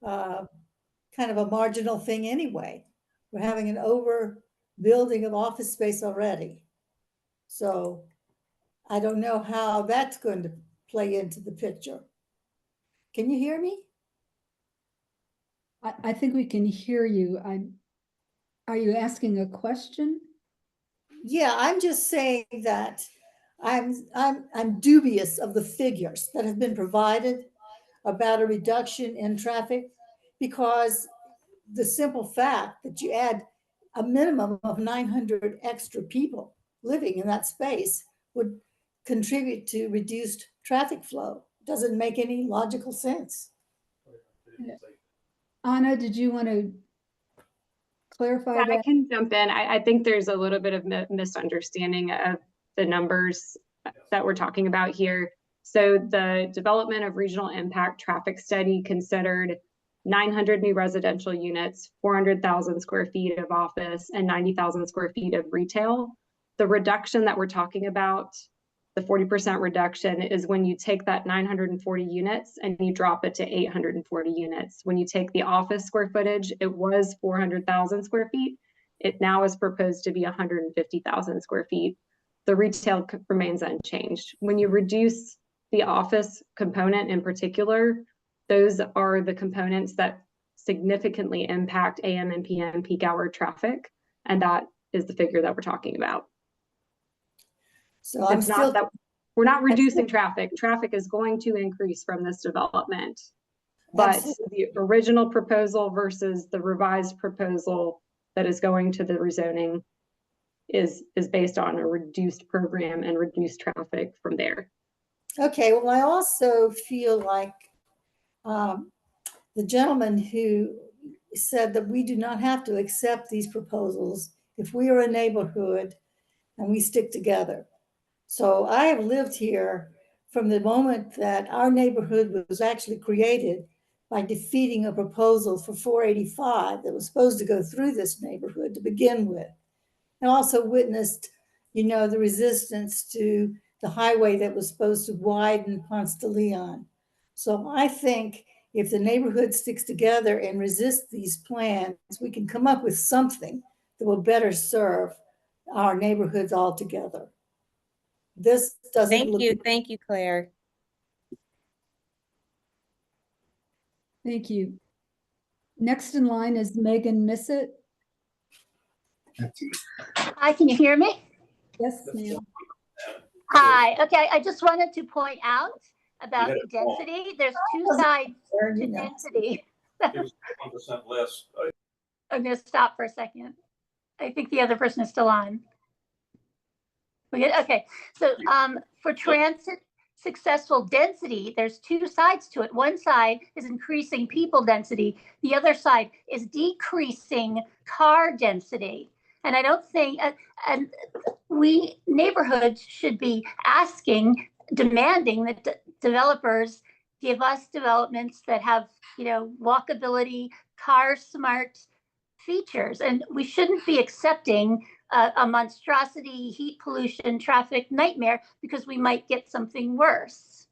kind of a marginal thing anyway. We're having an overbuilding of office space already. So I don't know how that's going to play into the picture. Can you hear me? I think we can hear you. Are you asking a question? Yeah, I'm just saying that I'm dubious of the figures that have been provided about a reduction in traffic, because the simple fact that you add a minimum of 900 extra people living in that space would contribute to reduced traffic flow. Doesn't make any logical sense. Anna, did you want to clarify Yeah, that? I can jump in. I think there's a little bit of misunderstanding of the numbers that we're talking about here. So the development of regional impact traffic study considered 900 new residential units, 400,000 square feet of office, and 90,000 square feet of retail. The reduction that we're talking about, the 40% reduction, is when you take that 940 units and you drop it to 840 units. When you take the office square footage, it was 400,000 square feet. It now is proposed to be 150,000 square feet. The retail remains unchanged. When you reduce the office component in particular, those are the components that significantly impact AM and PM peak hour traffic. And that is the figure that we're talking about. So I'm not that we're not reducing traffic. Traffic is going to increase from this development. But the original proposal versus the revised proposal that is going to the rezoning is based on a reduced program and reduced traffic from there. Okay, well, I also feel like the gentleman who said that we do not have to accept these proposals if we are a neighborhood and we stick together. So I have lived here from the moment that our neighborhood was actually created by defeating a proposal for 485 that was supposed to go through this neighborhood to begin with. And also witnessed, the resistance to the highway that was supposed to widen Ponce de Leon. So I think if the neighborhood sticks together and resists these plans, we can come up with something that will better serve our neighborhoods all together. This doesn't look. Thank you, Claire. Thank you. Next in line is Megan Missett. Hi, can you hear me? Yes, ma'am. Hi. Okay, I just wanted to point out about density. There's two sides to density. I'm going to stop for a second. I think the other person is still on. Okay, so for transit successful density, there's two sides to it. One side is increasing people density. The other side is decreasing car density. And I don't think, and we neighborhoods should be asking, demanding that developers give us developments that have, walkability, car smart features. And we shouldn't be accepting a monstrosity, heat pollution, traffic nightmare because we might get something worse.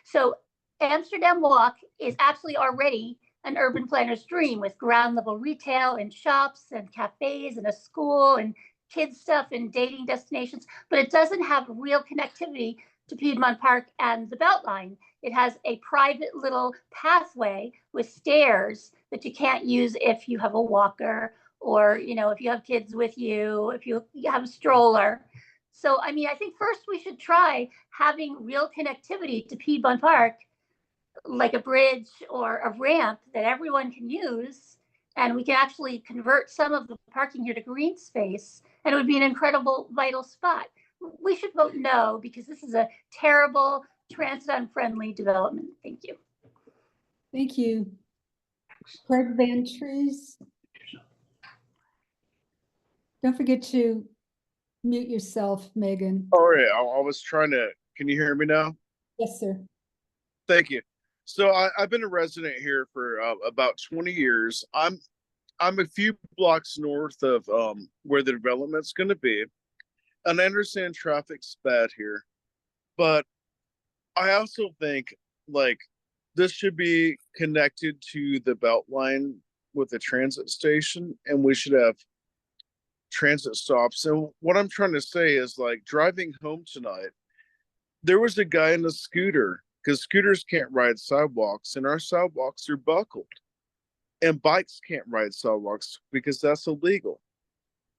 So Amsterdam Walk is absolutely already an urban planner's dream with ground level retail and shops and cafes and a school and kids stuff and dating destinations, but it doesn't have real connectivity to Piedmont Park and the Beltline. It has a private little pathway with stairs that you can't use if you have a walker or, if you have kids with you, if you have a stroller. So, I think first we should try having real connectivity to Piedmont Park, like a bridge or a ramp that everyone can use. And we can actually convert some of the parking here to green space. And it would be an incredible, vital spot. We should vote no, because this is a terrible, transit unfriendly development. Thank you. Thank you. Craig Van Trees. Don't forget to mute yourself, Megan. All right, I was trying to, can you hear me now? Yes, sir. Thank you. So I've been a resident here for about 20 years. I'm a few blocks north of where the development's going to be. And I understand traffic's bad here, but I also think like this should be connected to the Beltline with the transit station, and we should have transit stops. And what I'm trying to say is, like, driving home tonight, there was a guy in a scooter, because scooters can't ride sidewalks and our sidewalks are buckled, and bikes can't ride sidewalks because that's illegal.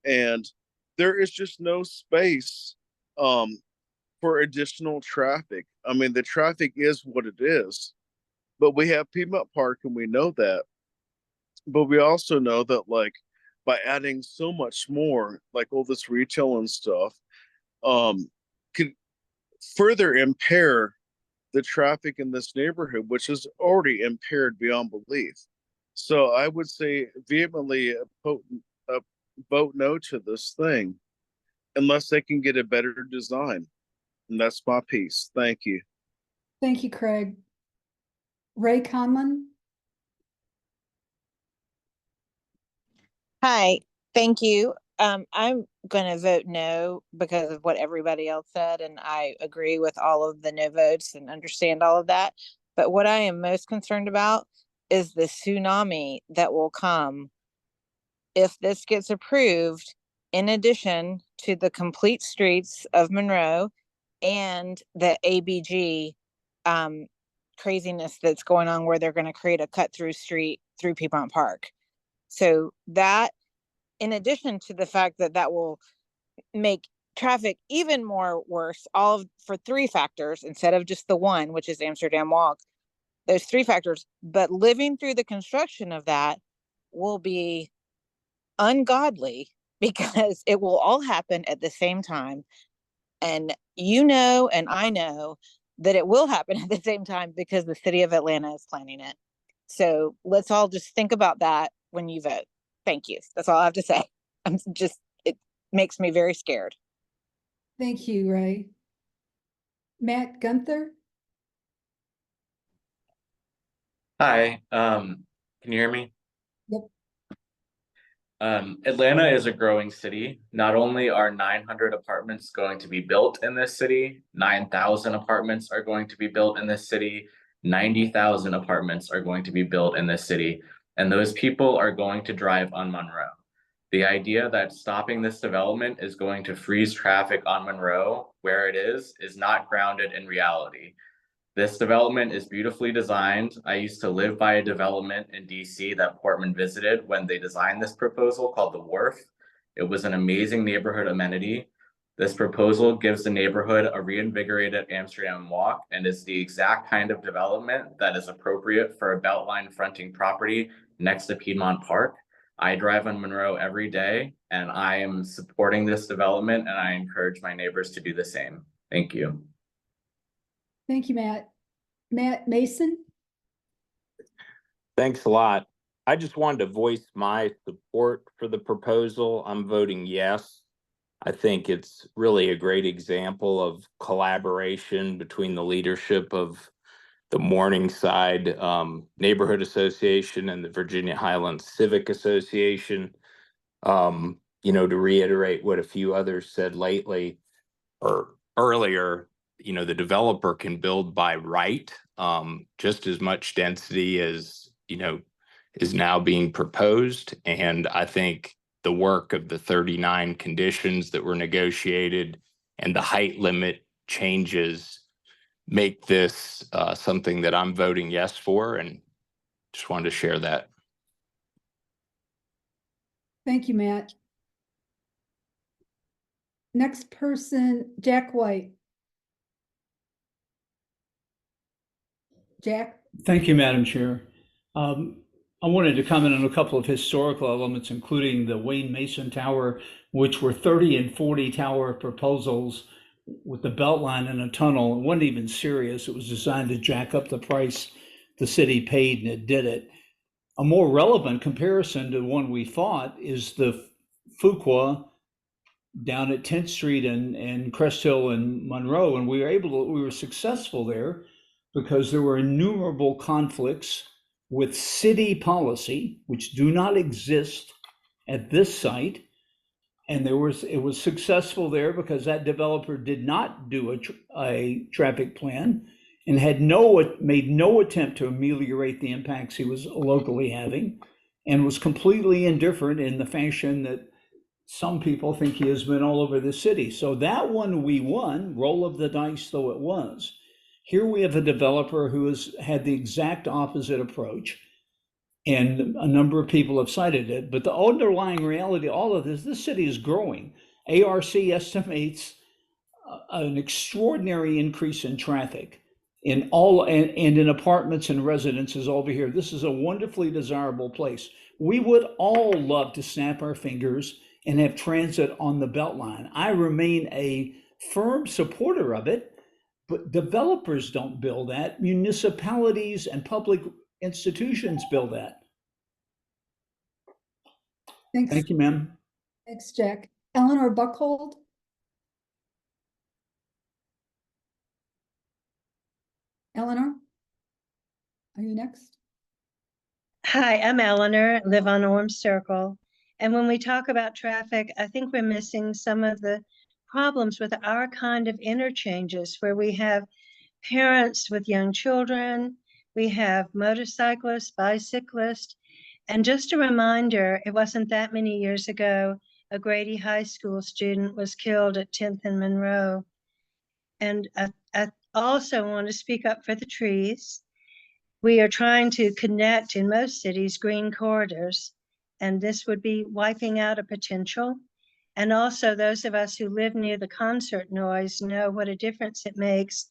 And there is just no space for additional traffic. I mean, the traffic is what it is, but we have Piedmont Park and we know that. But we also know that, like, by adding so much more, like all this retail and stuff, could further impair the traffic in this neighborhood, which is already impaired beyond belief. So I would say vehemently vote no to this thing unless they can get a better design. And that's my piece. Thank you. Thank you, Craig. Ray Conlon. Hi, thank you. I'm going to vote no because of what everybody else said, and I agree with all of the no votes and understand all of that. But what I am most concerned about is the tsunami that will come if this gets approved, in addition to the complete streets of Monroe and the ABG craziness that's going on, where they're going to create a cut through street through Piedmont Park. So that, in addition to the fact that that will make traffic even more worse, for three factors instead of just the one, which is Amsterdam Walk, those three factors. But living through the construction of that will be ungodly because it will all happen at the same time. And and I know that it will happen at the same time because the city of Atlanta is planning it. So let's all just think about that when you vote. Thank you. That's all I have to say. It makes me very scared. Thank you, Ray. Matt Gunther. Hi, can you hear me? Yep. Atlanta is a growing city. Not only are 900 apartments going to be built in this city, 9,000 apartments are going to be built in this city, 90,000 apartments are going to be built in this city, and those people are going to drive on Monroe. The idea that stopping this development is going to freeze traffic on Monroe, where it is not grounded in reality. This development is beautifully designed. I used to live by a development in DC that Portman visited when they designed this proposal called the Wharf. It was an amazing neighborhood amenity. This proposal gives the neighborhood a reinvigorated Amsterdam Walk and is the exact kind of development that is appropriate for a Beltline fronting property next to Piedmont Park. I drive on Monroe every day, and I am supporting this development, and I encourage my neighbors to do the same. Thank you. Thank you, Matt. Matt Mason? Thanks a lot. I just wanted to voice my support for the proposal. I'm voting yes. I think it's really a great example of collaboration between the leadership of the Morningside Neighborhood Association and the Virginia Highlands Civic Association. You know, to reiterate what a few others said lately or earlier, you know, the developer can build by right, just as much density as, you know, is now being proposed. And I think the work of the 39 conditions that were negotiated and the height limit changes make this something that I'm voting yes for, and just wanted to share that. Thank you, Matt. Next person, Jack White. Jack? Thank you, Madam Chair. I wanted to comment on a couple of historical elements, including the Wayne Mason Tower, which were 30 and 40 tower proposals with the Beltline and a tunnel. It wasn't even serious. It was designed to jack up the price the city paid, and it did it. A more relevant comparison to one we thought is the Fuqua down at 10th Street and Crest Hill and Monroe. And we were successful there because there were innumerable conflicts with city policy, which do not exist at this site. And it was successful there because that developer did not do a traffic plan and made no attempt to ameliorate the impacts he was locally having, and was completely indifferent in the fashion that some people think he has been all over the city. So that one we won, roll of the dice though it was. Here we have a developer who has had the exact opposite approach, and a number of people have cited it. But the underlying reality, all of this city is growing. ARC estimates an extraordinary increase in traffic in in apartments and residences over here. This is a wonderfully desirable place. We would all love to snap our fingers and have transit on the Beltline. I remain a firm supporter of it, but developers don't build that. Municipalities and public institutions build that. Thanks. Thank you, ma'am. Thanks, Jack. Eleanor Buckhold? Eleanor? Are you next? Hi, I'm Eleanor, live on Orm Circle. And when we talk about traffic, I think we're missing some of the problems with our kind of interchanges where we have parents with young children, we have motorcyclists, bicyclists. And just a reminder, it wasn't that many years ago, a Grady High School student was killed at 10th and Monroe. And I also want to speak up for the trees. We are trying to connect in most cities green corridors, and this would be wiping out a potential. And also those of us who live near the concert noise know what a difference it makes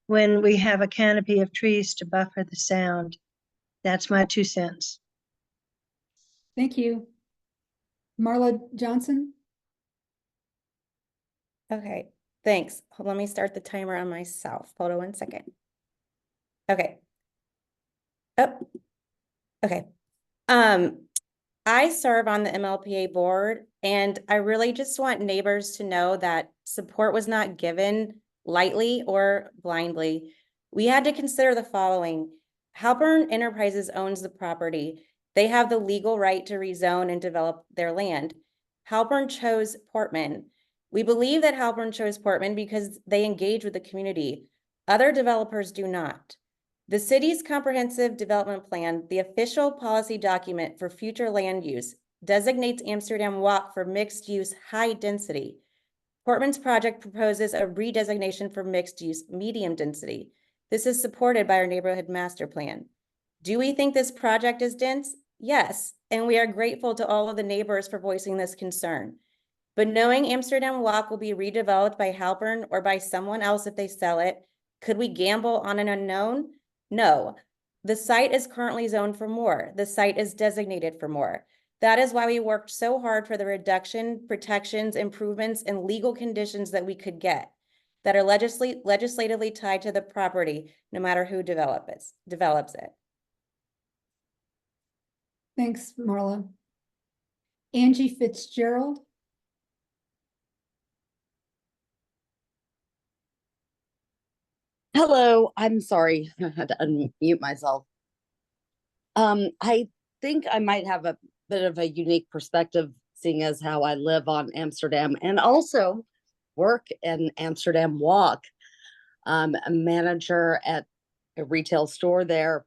when we have a canopy of trees to buffer the sound. That's my 2 cents. Thank you. Marla Johnson? Okay, thanks. Let me start the timer on myself. Hold on 1 second. Okay. Oh, okay. I serve on the MLPA board, and I really just want neighbors to know that support was not given lightly or blindly. We had to consider the following. Halpern Enterprises owns the property. They have the legal right to rezone and develop their land. Halpern chose Portman. We believe that Halpern chose Portman because they engage with the community. Other developers do not. The city's comprehensive development plan, the official policy document for future land use, designates Amsterdam Walk for mixed use high density. Portman's project proposes a redesignation for mixed use medium density. This is supported by our neighborhood master plan. Do we think this project is dense? Yes, and we are grateful to all of the neighbors for voicing this concern. But knowing Amsterdam Walk will be redeveloped by Halpern or by someone else if they sell it, could we gamble on an unknown? No. The site is currently zoned for more. The site is designated for more. That is why we worked so hard for the reduction, protections, improvements, and legal conditions that we could get that are legislatively tied to the property, no matter who develops it. Thanks, Marla. Angie Fitzgerald. Hello, I'm sorry, I had to unmute myself. I think I might have a bit of a unique perspective, seeing as how I live on Amsterdam and also work in Amsterdam Walk. I'm a manager at a retail store there,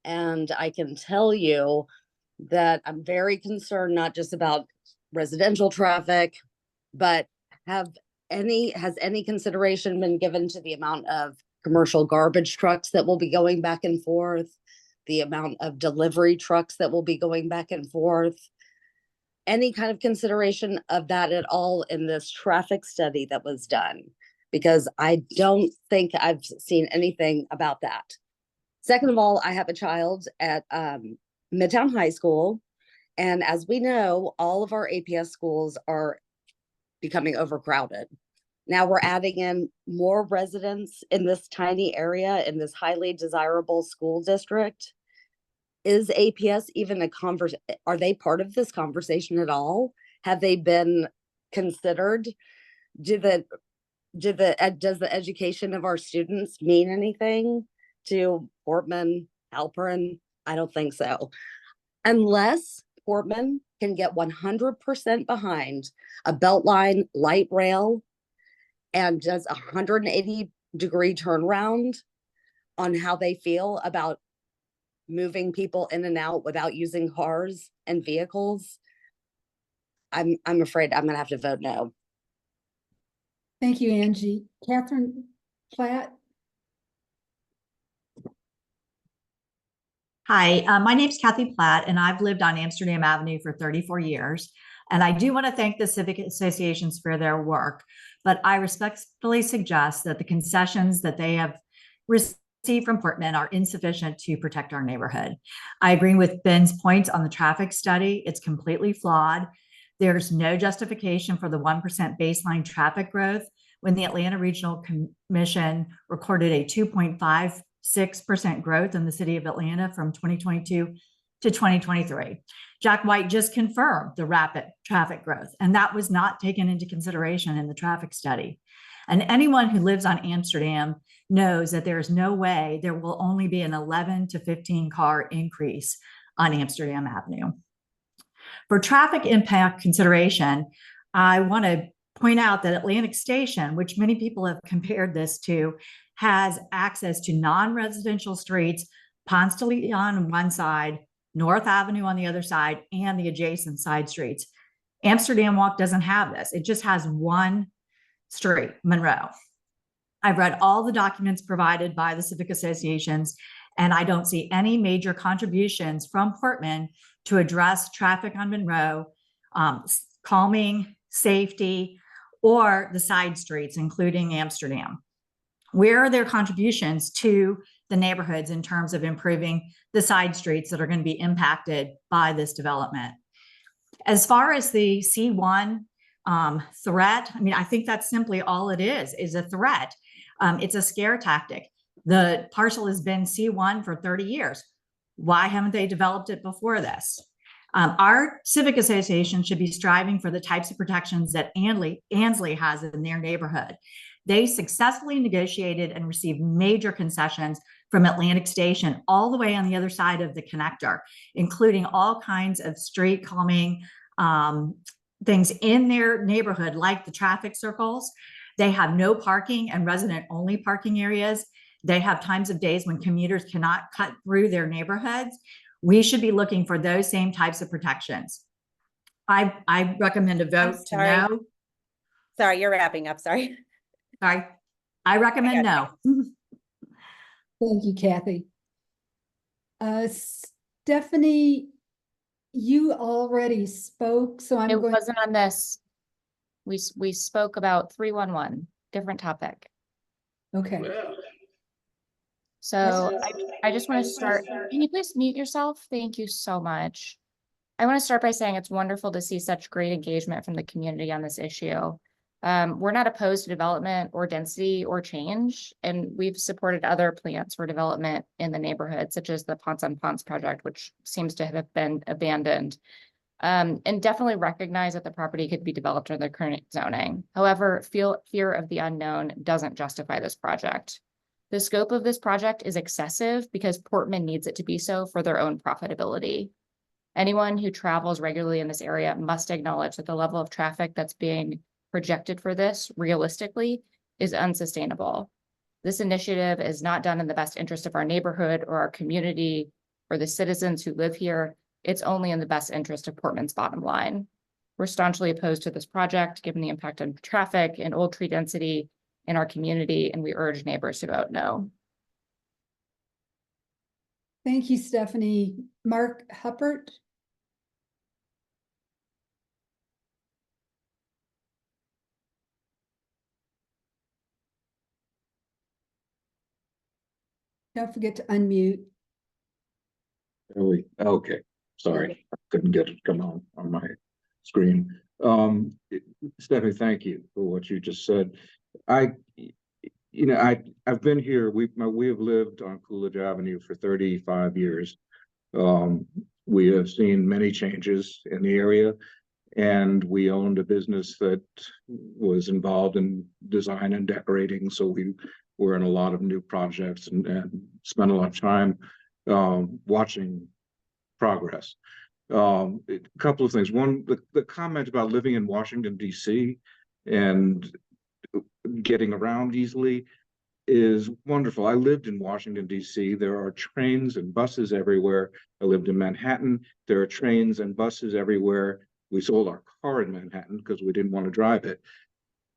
and I can tell you that I'm very concerned not just about residential traffic, but has any consideration been given to the amount of commercial garbage trucks that will be going back and forth, the amount of delivery trucks that will be going back and forth? Any kind of consideration of that at all in this traffic study that was done? Because I don't think I've seen anything about that. Second of all, I have a child at Midtown High School, and as we know, all of our APS schools are becoming overcrowded. Now we're adding in more residents in this tiny area, in this highly desirable school district. Is APS even are they part of this conversation at all? Have they been considered? Does the education of our students mean anything to Portman, Halperin? I don't think so. Unless Portman can get 100% behind a Beltline light rail and does a 180-degree turnaround on how they feel about moving people in and out without using cars and vehicles, I'm afraid I'm gonna have to vote no. Thank you, Angie. Catherine Platt. Hi, my name's Kathy Platt, and I've lived on Amsterdam Avenue for 34 years. And I do want to thank the civic associations for their work, but I respectfully suggest that the concessions that they have received from Portman are insufficient to protect our neighborhood. I agree with Ben's points on the traffic study. It's completely flawed. There's no justification for the 1% baseline traffic growth when the Atlanta Regional Commission recorded a 2.56% growth in the city of Atlanta from 2022 to 2023. Jack White just confirmed the rapid traffic growth, and that was not taken into consideration in the traffic study. And anyone who lives on Amsterdam knows that there is no way there will only be an 11 to 15 car increase on Amsterdam Avenue. For traffic impact consideration, I want to point out that Atlantic Station, which many people have compared this to, has access to non-residential streets, Ponce de Leon on one side, North Avenue on the other side, and the adjacent side streets. Amsterdam Walk doesn't have this. It just has one street, Monroe. I've read all the documents provided by the civic associations, and I don't see any major contributions from Portman to address traffic on Monroe, calming, safety, or the side streets, including Amsterdam. Where are their contributions to the neighborhoods in terms of improving the side streets that are going to be impacted by this development? As far as the C1 threat, I mean, I think that's simply all it is a threat. It's a scare tactic. The parcel has been C1 for 30 years. Why haven't they developed it before this? Our civic association should be striving for the types of protections that Ansley has in their neighborhood. They successfully negotiated and received major concessions from Atlantic Station all the way on the other side of the connector, including all kinds of street calming things in their neighborhood, like the traffic circles. They have no parking and resident only parking areas. They have times of days when commuters cannot cut through their neighborhoods. We should be looking for those same types of protections. I recommend a vote to no. Sorry, you're wrapping up. Sorry. Sorry. I recommend no. Thank you, Kathy. Stephanie, you already spoke, so I'm It going. wasn't on this. We spoke about 311, different topic. Okay. So I just want to start. Can you please mute yourself? Thank you so much. I want to start by saying it's wonderful to see such great engagement from the community on this issue. We're not opposed to development or density or change, and we've supported other plans for development in the neighborhood, such as the Ponce on Ponce project, which seems to have been abandoned. And definitely recognize that the property could be developed under the current zoning. However, fear of the unknown doesn't justify this project. The scope of this project is excessive because Portman needs it to be so for their own profitability. Anyone who travels regularly in this area must acknowledge that the level of traffic that's being projected for this realistically is unsustainable. This initiative is not done in the best interest of our neighborhood or our community or the citizens who live here. It's only in the best interest of Portman's bottom line. We're staunchly opposed to this project, given the impact on traffic and old tree density in our community, and we urge neighbors to vote no. Thank you, Stephanie. Mark Huppert? Don't forget to unmute. Okay, sorry, I couldn't get it to come on my screen. Stephanie, thank you for what you just said. I've been here. We have lived on Coolidge Avenue for 35 years. We have seen many changes in the area, and we owned a business that was involved in design and decorating. So we were in a lot of new projects and spent a lot of time watching progress. A couple of things. One, the comment about living in Washington, D.C. and getting around easily is wonderful. I lived in Washington, D.C. There are trains and buses everywhere. I lived in Manhattan. There are trains and buses everywhere. We sold our car in Manhattan because we didn't want to drive it.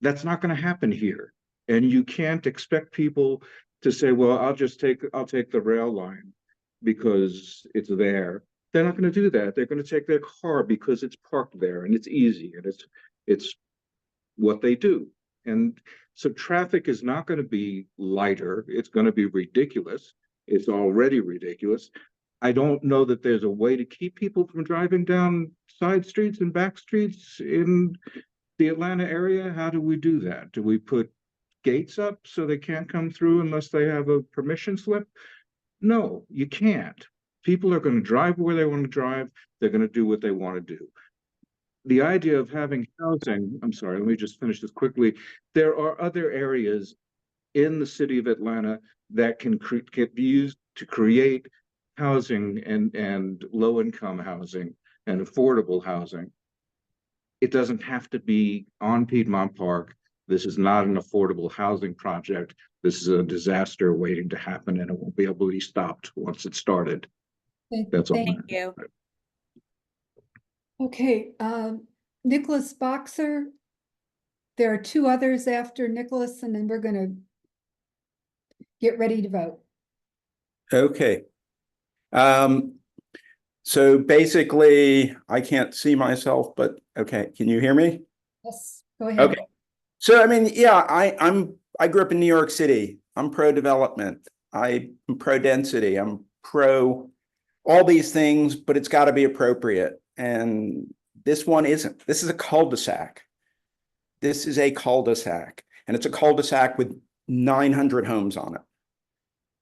That's not going to happen here. And you can't expect people to say, well, I'll take the rail line because it's there. They're not going to do that. They're going to take their car because it's parked there and it's easy and it's what they do. And so traffic is not going to be lighter. It's going to be ridiculous. It's already ridiculous. I don't know that there's a way to keep people from driving down side streets and back streets in the Atlanta area. How do we do that? Do we put gates up so they can't come through unless they have a permission slip? No, you can't. People are going to drive where they want to drive. They're going to do what they want to do. The idea of having housing, I'm sorry, let me just finish this quickly. There are other areas in the city of Atlanta that can be used to create housing and low-income housing and affordable housing. It doesn't have to be on Piedmont Park. This is not an affordable housing project. This is a disaster waiting to happen, and it won't be able to be stopped once it started. That's all. Thank you. Okay, Nicholas Boxer. There are two others after Nicholas, and then we're going to get ready to vote. Okay. So basically, I can't see myself, but okay. Can you hear me? Yes, go ahead. Okay. So, I mean, yeah, I grew up in New York City. I'm pro-development. I'm pro-density. I'm pro all these things, but it's got to be appropriate. And this one isn't. This is a cul-de-sac. This is a cul-de-sac. And it's a cul-de-sac with 900 homes on it.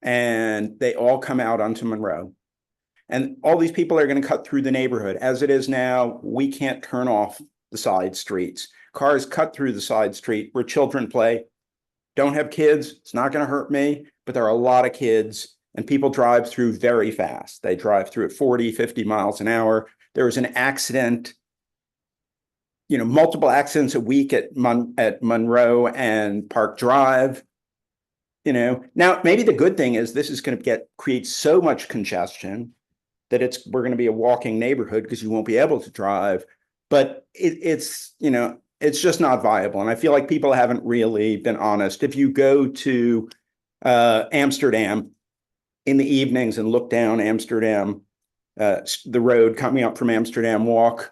And they all come out onto Monroe. And all these people are going to cut through the neighborhood. As it is now, we can't turn off the side streets. Cars cut through the side street where children play. Don't have kids. It's not going to hurt me, but there are a lot of kids and people drive through very fast. They drive through at 40, 50 miles an hour. There was an accident, multiple accidents a week at Monroe and Park Drive. Now maybe the good thing is this is going to create so much congestion that we're going to be a walking neighborhood because you won't be able to drive. But it's just not viable. And I feel like people haven't really been honest. If you go to Amsterdam in the evenings and look down Amsterdam, the road coming up from Amsterdam Walk,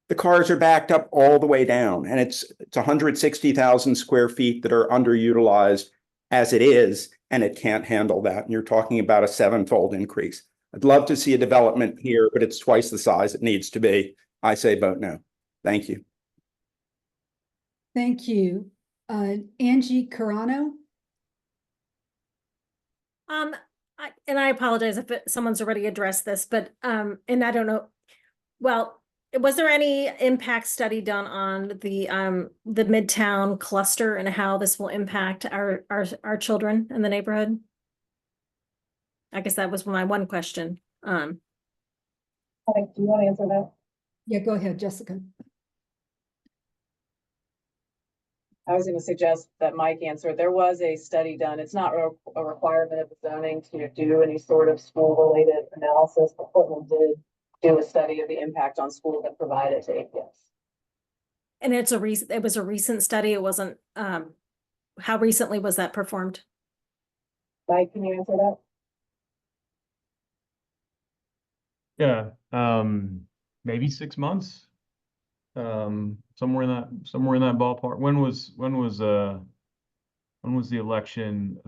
the cars are backed up all the way down. And it's 160,000 square feet that are underutilized as it is, and it can't handle that. And you're talking about a 7-fold increase. I'd love to see a development here, but it's twice the size it needs to be. I say vote no. Thank you. Thank you. Angie Carano? And I apologize if someone's already addressed this, but, and I don't know, well, was there any impact study done on the Midtown cluster and how this will impact our children in the neighborhood? I guess that was my one question. Do you want to answer that? Yeah, go ahead, Jessica. I was going to suggest that Mike answer. There was a study done. It's not a requirement of the zoning to do any sort of school-related analysis, but Portland did do a study of the impact on schools that provide it to APS. And it was a recent study. It wasn't, how recently was that performed? Mike, can you answer that? Yeah, maybe 6 months. Somewhere in that ballpark. When was the election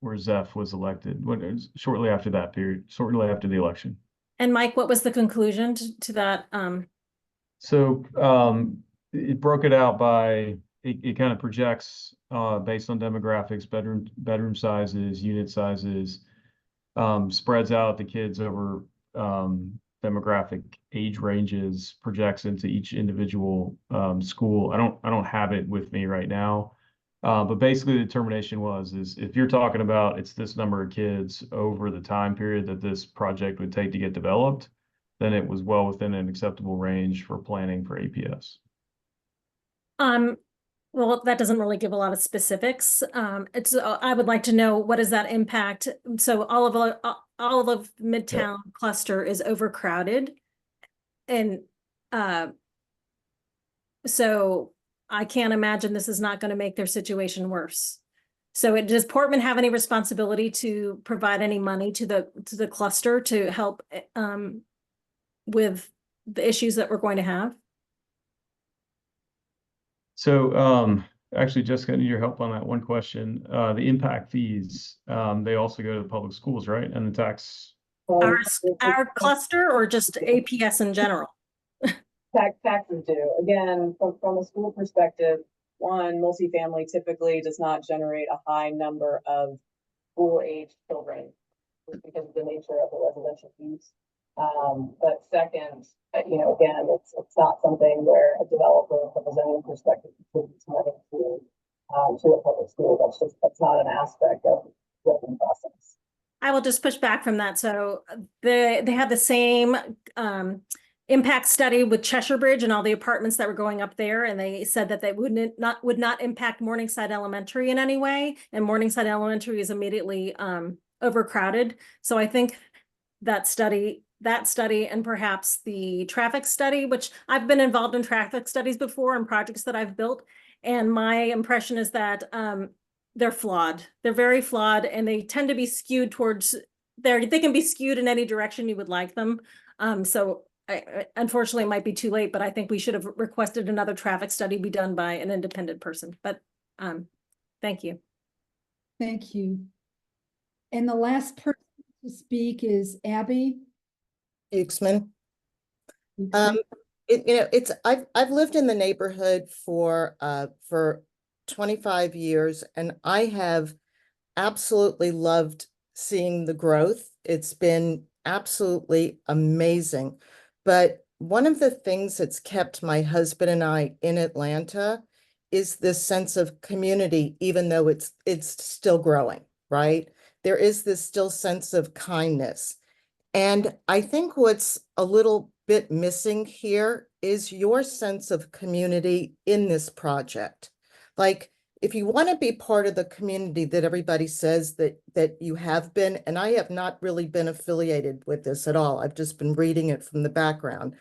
where Zeph was elected? Shortly after that period, shortly after the election. And Mike, what was the conclusion to that? So it broke it out by it kind of projects based on demographics, bedroom sizes, unit sizes, spreads out the kids over demographic age ranges, projects into each individual school. I don't have it with me right now. But basically the determination is if you're talking about it's this number of kids over the time period that this project would take to get developed, then it was well within an acceptable range for planning for APS. Well, that doesn't really give a lot of specifics. I would like to know, what does that impact? So all of Midtown cluster is overcrowded. And so I can't imagine this is not going to make their situation worse. So does Portman have any responsibility to provide any money to the cluster to help with the issues that we're going to have? So actually, Jessica, I need your help on that one question. The impact fees, they also go to the public schools, right? And the tax. Our cluster or just APS in general? Taxes do. Again, from a school perspective, one, multifamily typically does not generate a high number of school-age children because of the nature of the residential use. But second, again, it's not something where a developer from a zoning perspective contributes money to a public school. That's not an aspect of the building process. I will just push back from that. So they had the same impact study with Cheshire Bridge and all the apartments that were going up there, and they said that they would not impact Morningside Elementary in any way, and Morningside Elementary is immediately overcrowded. So I think that study and perhaps the traffic study, which I've been involved in traffic studies before and projects that I've built, and my impression is that they're flawed. They're very flawed, and they tend to be skewed towards they can be skewed in any direction you would like them. So unfortunately, it might be too late, but I think we should have requested another traffic study be done by an independent person. But thank you. Thank you. And the last person to speak is Abby Euxman. I've lived in the neighborhood for 25 years, and I have absolutely loved seeing the growth. It's been absolutely amazing. But one of the things that's kept my husband and I in Atlanta is this sense of community, even though it's still growing, right? There is this still sense of kindness. And I think what's a little bit missing here is your sense of community in this project. Like, if you want to be part of the community that everybody says that you have been, and I have not really been affiliated with this at all, I've just been reading it from the background,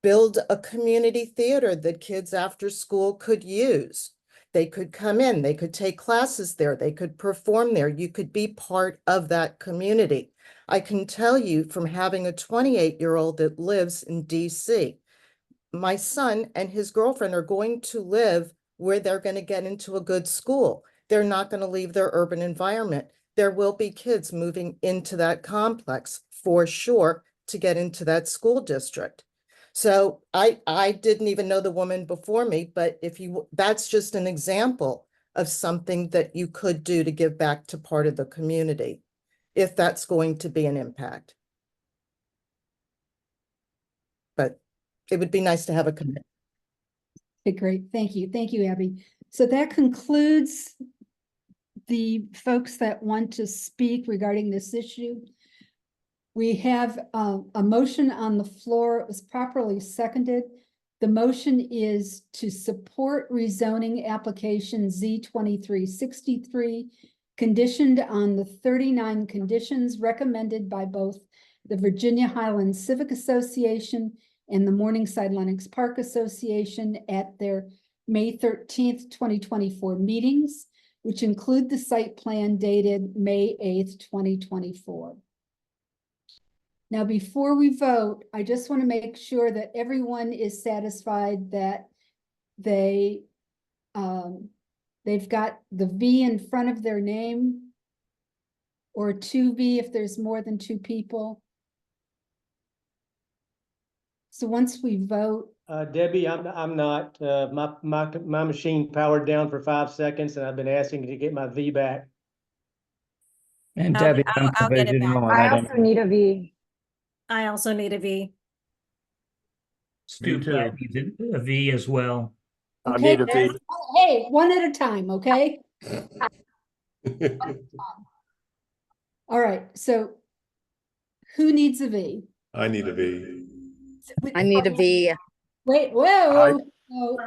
build a community theater that kids after school could use. They could come in, they could take classes there, they could perform there. You could be part of that community. I can tell you from having a 28-year-old that lives in DC, my son and his girlfriend are going to live where they're going to get into a good school. They're not going to leave their urban environment. there will be kids moving into that complex for sure to get into that school district. So I didn't even know the woman before me, but that's just an example of something that you could do to give back to part of the community, if that's going to be an impact. But it would be nice to have a commitment. Okay, great. Thank you. Thank you, Abby. So that concludes the folks that want to speak regarding this issue. We have a motion on the floor. It was properly seconded. The motion is to support rezoning application Z2363, conditioned on the 39 conditions recommended by both the Virginia Highlands Civic Association and the Morningside Lenox Park Association at their May 13th, 2024 meetings, which include the site plan dated May 8th, 2024. Now, before we vote, I just want to make sure that everyone is satisfied that they've got the V in front of their name, or 2V if there's more than 2 people. So once we vote, Debbie, I'm not. My machine powered down for 5 seconds, and I've been asking to get my V back. And I'll- Debbie, I'll- I'll get it back. I also need a V. I also need a V. Stu Platt needs a V as well. okay, hey, one at a time, okay? All right, so who needs a V? I need a V. I need a V. Wait, whoa. whoa.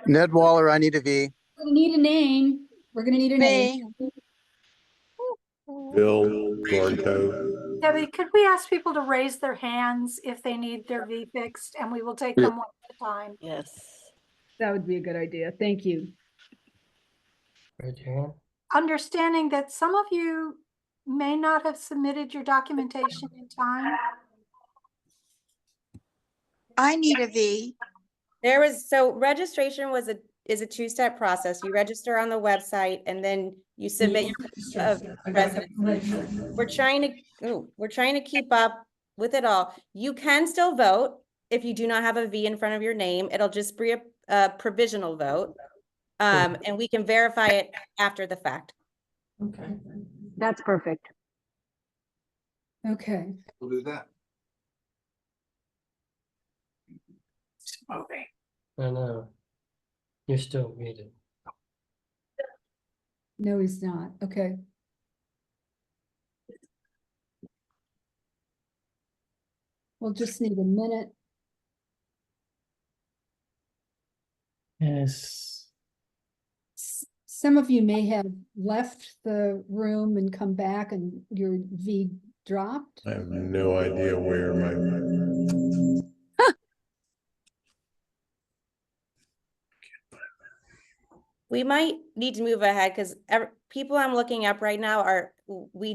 Ned Waller, I need a V. We're gonna need a name. We're gonna need a name. Bill Gornko. Debbie, could we ask people to raise their hands if they need their V fixed, and we will take them one at a time? Yes. That would be a good idea. Thank you. Raise your hand. Understanding that some of you may not have submitted your documentation in time. I need a V. So registration is a two-step process. You register on the website and then you submit your proof of residency. We're trying to keep up with it all. You can still vote if you do not have a V in front of your name. It'll just be a provisional vote. And we can verify it after the fact. Okay. That's perfect. Okay. We'll do that. Okay. I know. You're still muted. No, he's not. Okay. We'll just need a minute. Yes. Some of you may have left the room and come back and your V dropped. I have no idea where my. We might need to move ahead because people I'm looking up right now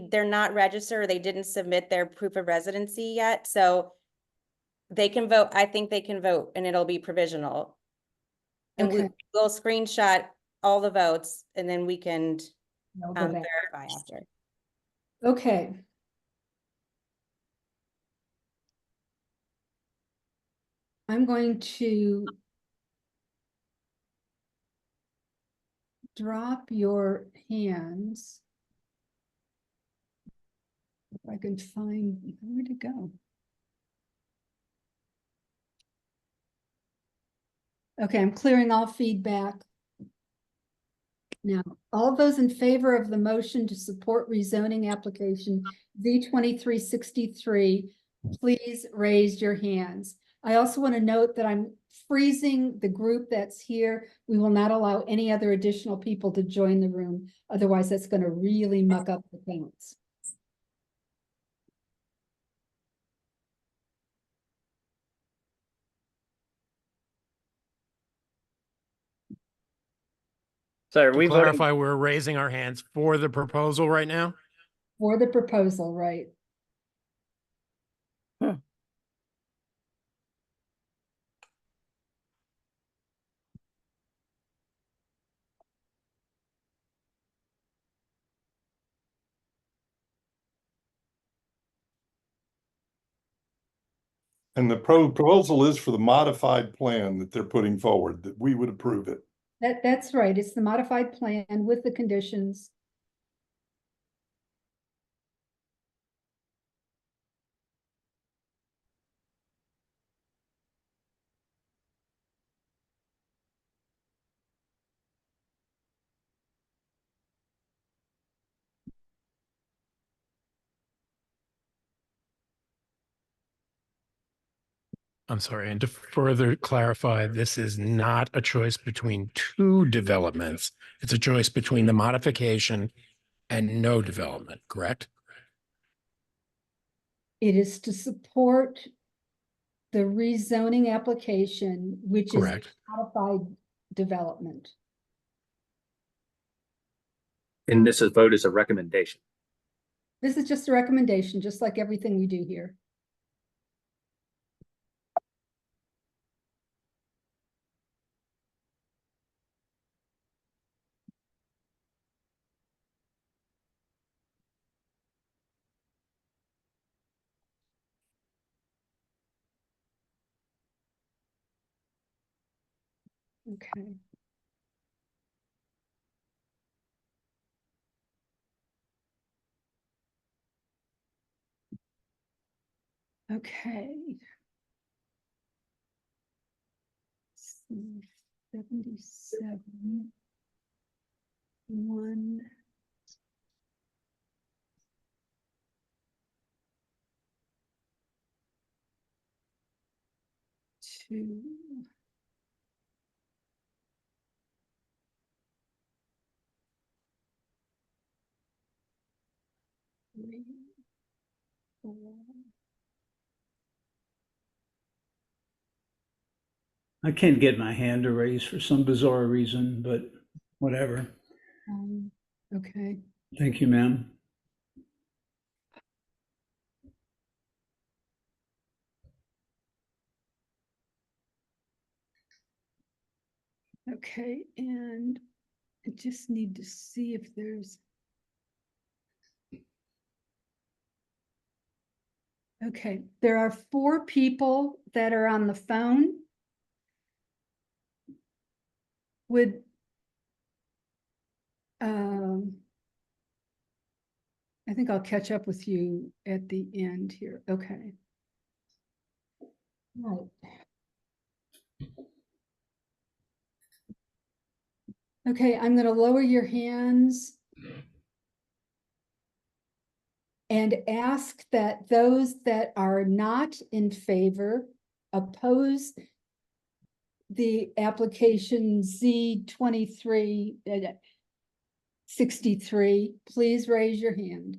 they're not registered, or they didn't submit their proof of residency yet. So they can vote. I think they can vote and it'll be provisional. And Okay. we'll screenshot all the votes and then we can I'll go back. verify after. Okay. I'm going to drop your hands. If I can find where to go. Okay, I'm clearing all feedback. Now, all those in favor of the motion to support rezoning application Z2363, please raise your hands. I also want to note that I'm freezing the group that's here. We will not allow any other additional people to join the room. Otherwise, that's going to really muck up the counts. So are we clarify, we're raising our hands for the proposal right now? For the proposal, right? And the proposal is for the modified plan that they're putting forward, that we would approve it. That's right. It's the modified plan with the conditions. I'm sorry. And to further clarify, this is not a choice between two developments. It's a choice between the modification and no development, correct? It is to support the rezoning application, which is Correct. modified development. And this is vote is a recommendation. This is just a recommendation, just like everything we do here. Okay. Okay. 77. 1. 2. 3. 4. I can't get my hand to raise for some bizarre reason, but whatever. Okay. Thank you, ma'am. Okay, and I just need to see if there's. Okay, there are 4 people that are on the phone. Would I think I'll catch up with you at the end here. Okay. Right. Okay, I'm going to lower your hands and ask that those that are not in favor oppose the application Z23 63. Please raise your hand.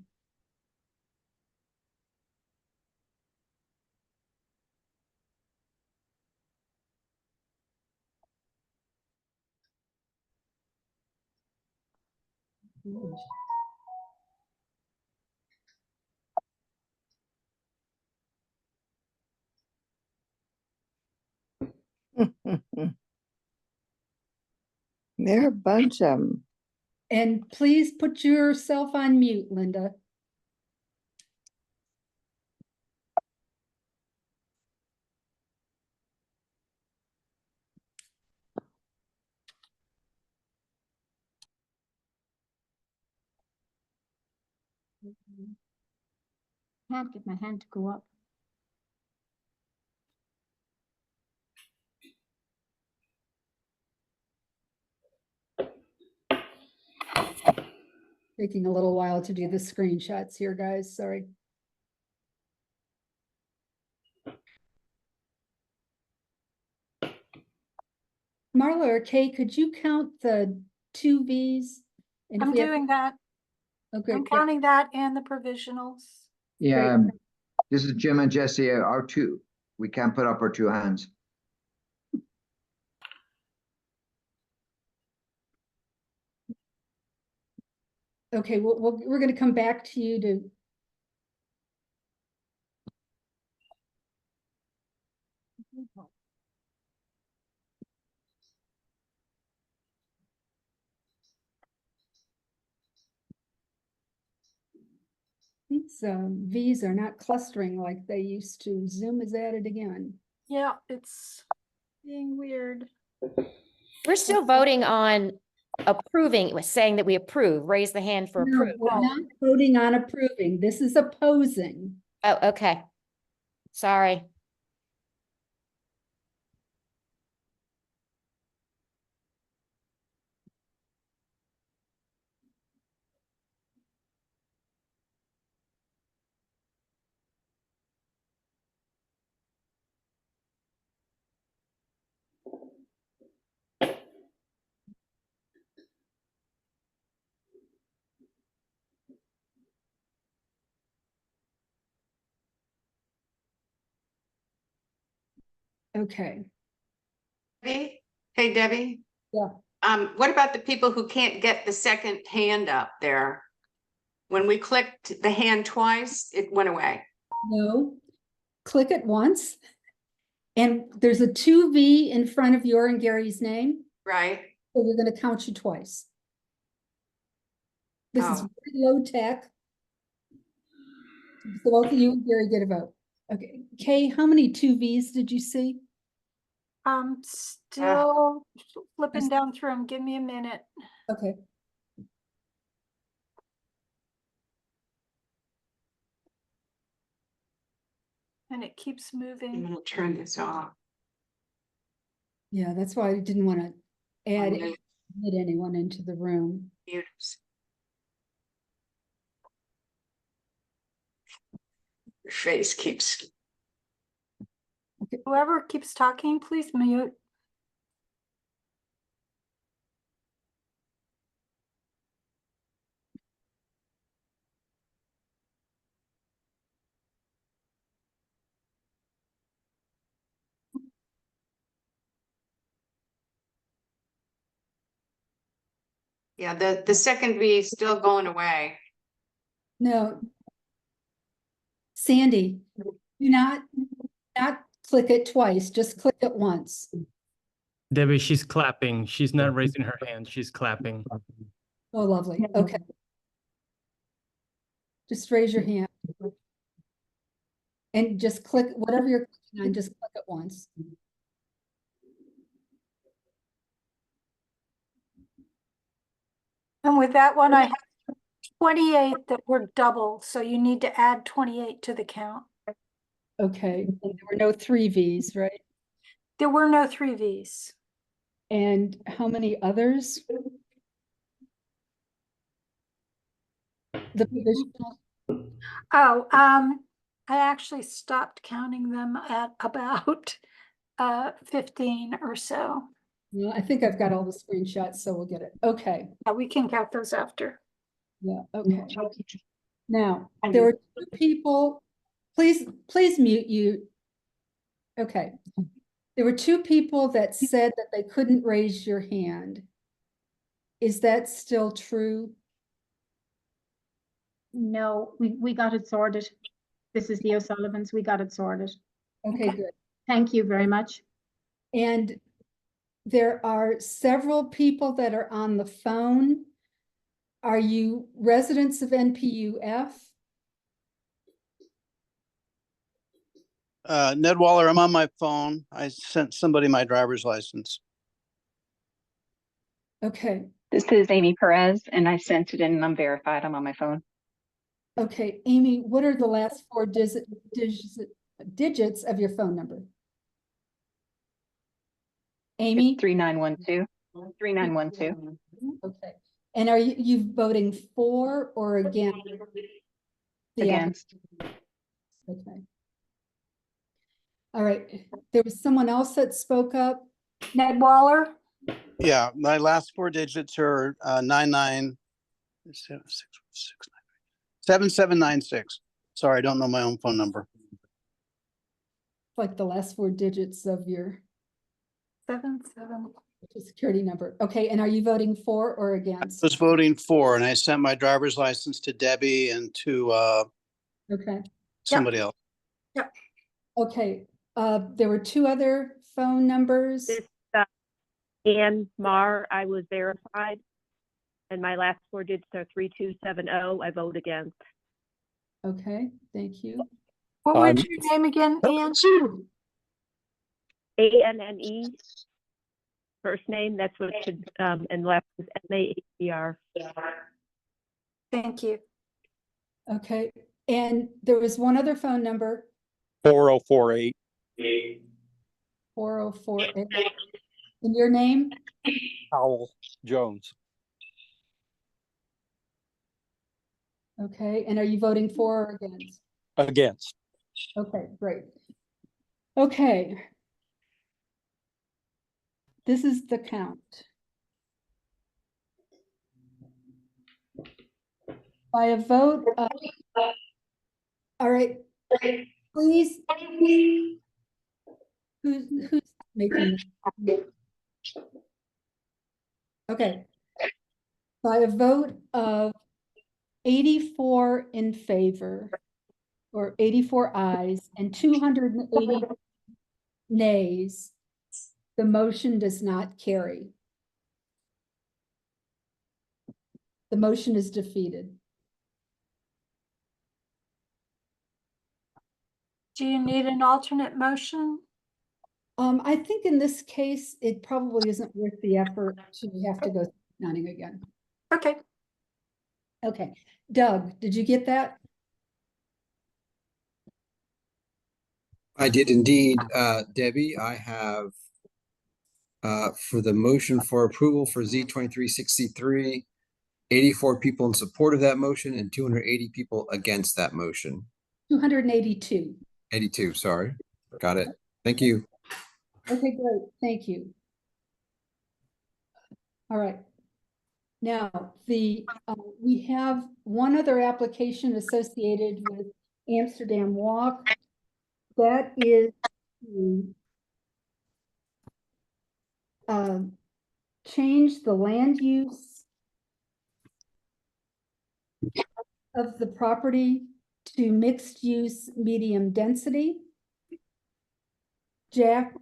There are a bunch of them. And please put yourself on mute, Linda. Can't get my hand to go up. Taking a little while to do the screenshots here, guys. Sorry. Marla or Kay, could you count the 2 Vs? And if I'm we have- doing that. Okay. I'm counting that and the provisionals. Yeah, this is Jim and Jesse, our 2. We can't put up our 2 hands. Okay, we're going to come back to you to. These V's are not clustering like they used to. Zoom is at it again. Yeah, it's being weird. We're still voting on approving. It was saying that we approve. Raise the hand for No, approve. we're not voting on approving. This is opposing. Oh, okay. Sorry. Okay. Debbie? Hey, Debbie? Yeah. What about the people who can't get the second hand up there? When we clicked the hand twice, it went away. No. Click it once. And there's a 2V in front of your and Gary's name. Right. So we're going to count you twice. This is Oh. very low tech. So both of you and Gary get a vote. Okay. Kay, how many 2Vs did you see? Still flipping down through them. Give me a minute. Okay. And it keeps I'm moving. gonna turn this off. Yeah, that's why I didn't want to add Okay. admit anyone into the room. Mute. Your face keeps. Whoever keeps talking, please mute. Yeah, the second V is still going away. No. Sandy, do not click it twice, just click it once. Debbie, she's clapping. She's not raising her hand. She's clapping. Oh, lovely. Okay. Just raise your hand. And just click whatever you're clicking on, just click it once. And with that one, I have 28 that were double. So you need to add 28 to the count. Okay. And there were no 3Vs, right? There were no 3Vs. And how many others? The provisional. Oh, I actually stopped counting them at about 15 or so. Well, I think I've got all the screenshots, so we'll get it. Okay. Yeah, we can count those after. Yeah, okay. Now, there were two people, please mute you. Okay. There were two people that said that they couldn't raise your hand. Is that still true? No, we got it sorted. This is the O'Sullivans. We got it sorted. Okay, good. Thank you very much. And there are several people that are on the phone. Are you residents of NPU-F? Ned Waller, I'm on my phone. I sent somebody my driver's license. Okay. This is Amy Perez, and I sent it in and I'm verified. I'm on my phone. Okay, Amy, what are the last four digits of your phone number? Amy? 3912. 3912. Okay. And are you voting for or against? Against. Okay. All right. There was someone else that spoke up. Ned Waller? Yeah, my last four digits are 7796. Sorry, I don't know my own phone number. Like the last four digits of your 77 security number. Okay, and are you voting for or against? I was voting for, and I sent my driver's license to Debbie and to okay. somebody else. Yep. Okay. There were two other phone numbers. Ann Marr, I was verified, and my last four digits are 3270. I vote against. Okay, thank you. What was your name again, Ann? ANNE. First name, that's what should, and last is MAHER. Thank you. Okay, and there was one other phone number, 4048. 4048. And your name? Howell Jones. Okay, and are you voting for or against? Against. Okay, great. Okay. This is the count. By a vote of, all right, please, who's making this? Okay. By a vote of 84 in favor, or 84 ayes and 280 nays, the motion does not carry. The motion is defeated. Do you need an alternate motion? I think in this case, it probably isn't worth the effort to have to go counting again. Okay. Okay, Doug, did you get that? I did indeed, Debbie. I have for the motion for approval for Z2363, 84 people in support of that motion and 280 people against that motion. 282. 82, sorry. Got it. Thank you. Okay, great. Thank you. All right. Now, we have one other application associated with Amsterdam Walk. That is to change the land use of the property to mixed use medium density. Jack,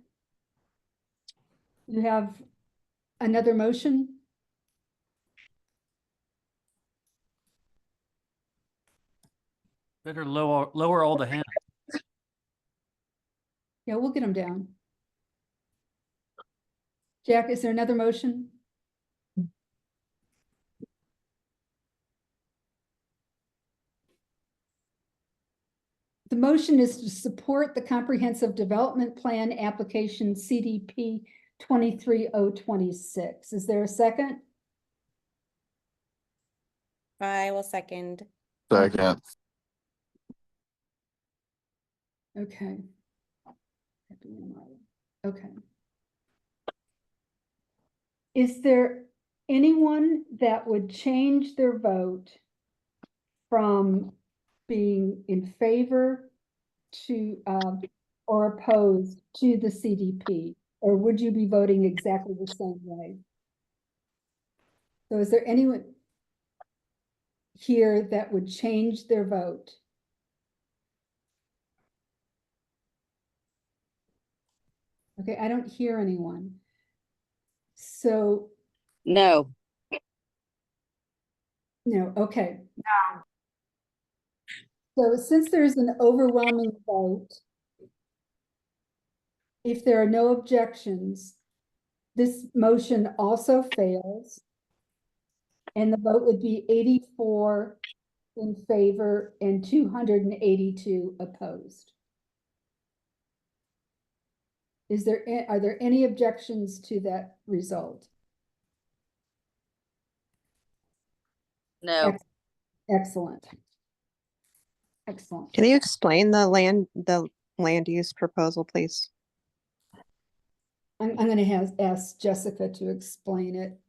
you have another motion? Better lower all the hands. Yeah, we'll get them down. Jack, is there another motion? The motion is to support the comprehensive development plan application CDP 23026. Is there a second? I will second. Second. Okay. Okay. Is there anyone that would change their vote from being in favor to or opposed to the CDP? Or would you be voting exactly the same way? So is there anyone here that would change their vote? Okay, I don't hear anyone. So No. no, okay. So since there's an overwhelming vote, if there are no objections, this motion also fails. And the vote would be 84 in favor and 282 opposed. Are there any objections to that result? No. Excellent. Excellent. Can you explain the land use proposal, please? I'm going to ask Jessica to explain it,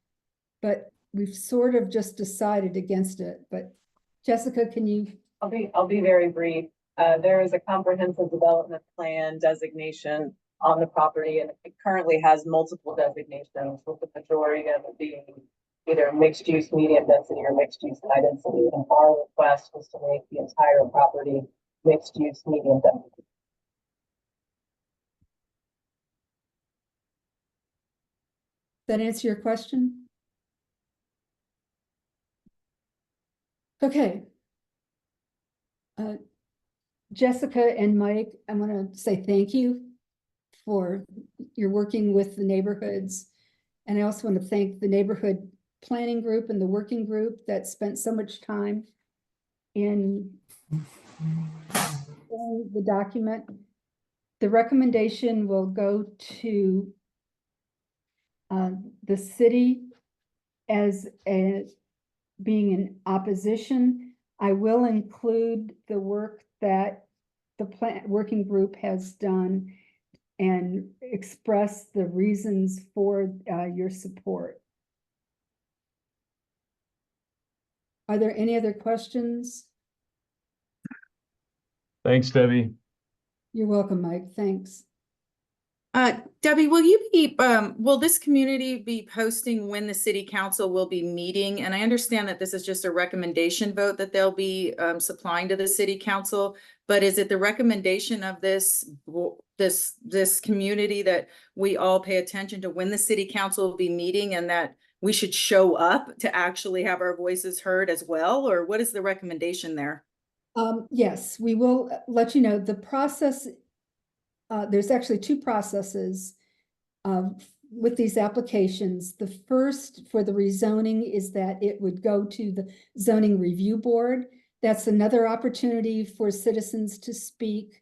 but we've sort of just decided against it. But Jessica, can you? I'll be very brief. There is a comprehensive development plan designation on the property, and it currently has multiple designations, with the majority of it being either mixed use medium density or mixed use high density. And our request was to make the entire property mixed use medium density. That answer your question? Okay. Jessica and Mike, I want to say thank you for your working with the neighborhoods. And I also want to thank the neighborhood planning group and the working group that spent so much time in the document. The recommendation will go to the city as being in opposition. I will include the work that the working group has done and express the reasons for your support. Are there any other questions? Thanks, Debbie. You're welcome, Mike. Thanks. Debbie, will you be, will this community be posting when the city council will be meeting? And I understand that this is just a recommendation vote that they'll be supplying to the city council, but is it the recommendation of this community that we all pay attention to when the city council will be meeting and that we should show up to actually have our voices heard as well? Or what is the recommendation there? Yes, we will let you know the process. There's actually two processes with these applications. The first for the rezoning is that it would go to the zoning review board. That's another opportunity for citizens to speak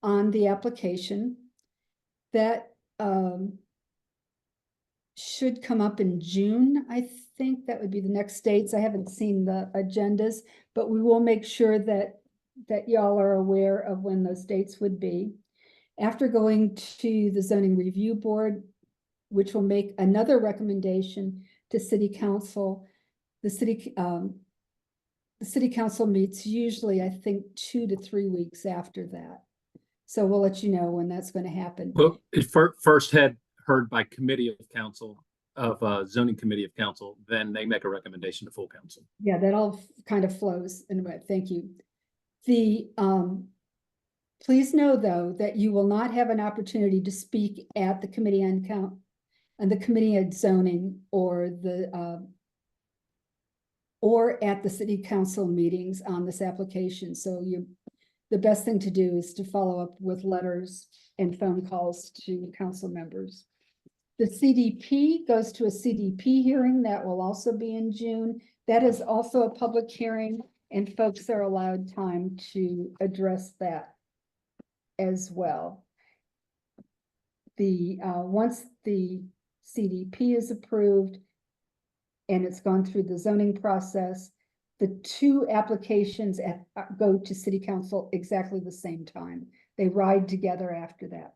on the application. That should come up in June. I think that would be the next dates. I haven't seen the agendas, but we will make sure that y'all are aware of when those dates would be. After going to the zoning review board, which will make another recommendation to city council, the city council meets usually, I think, 2 to 3 weeks after that. So we'll let you know when that's going to happen. Well, it first heard by committee of council of zoning committee of council, then they make a recommendation to full council. Yeah, that all kind of flows in a way. Thank you. The please know, though, that you will not have an opportunity to speak at the committee on the committee on zoning or at the city council meetings on this application. So the best thing to do is to follow up with letters and phone calls to council members. The CDP goes to a CDP hearing that will also be in June. That is also a public hearing, and folks are allowed time to address that as well. Once the CDP is approved and it's gone through the zoning process, the two applications go to city council exactly the same time. They ride together after that.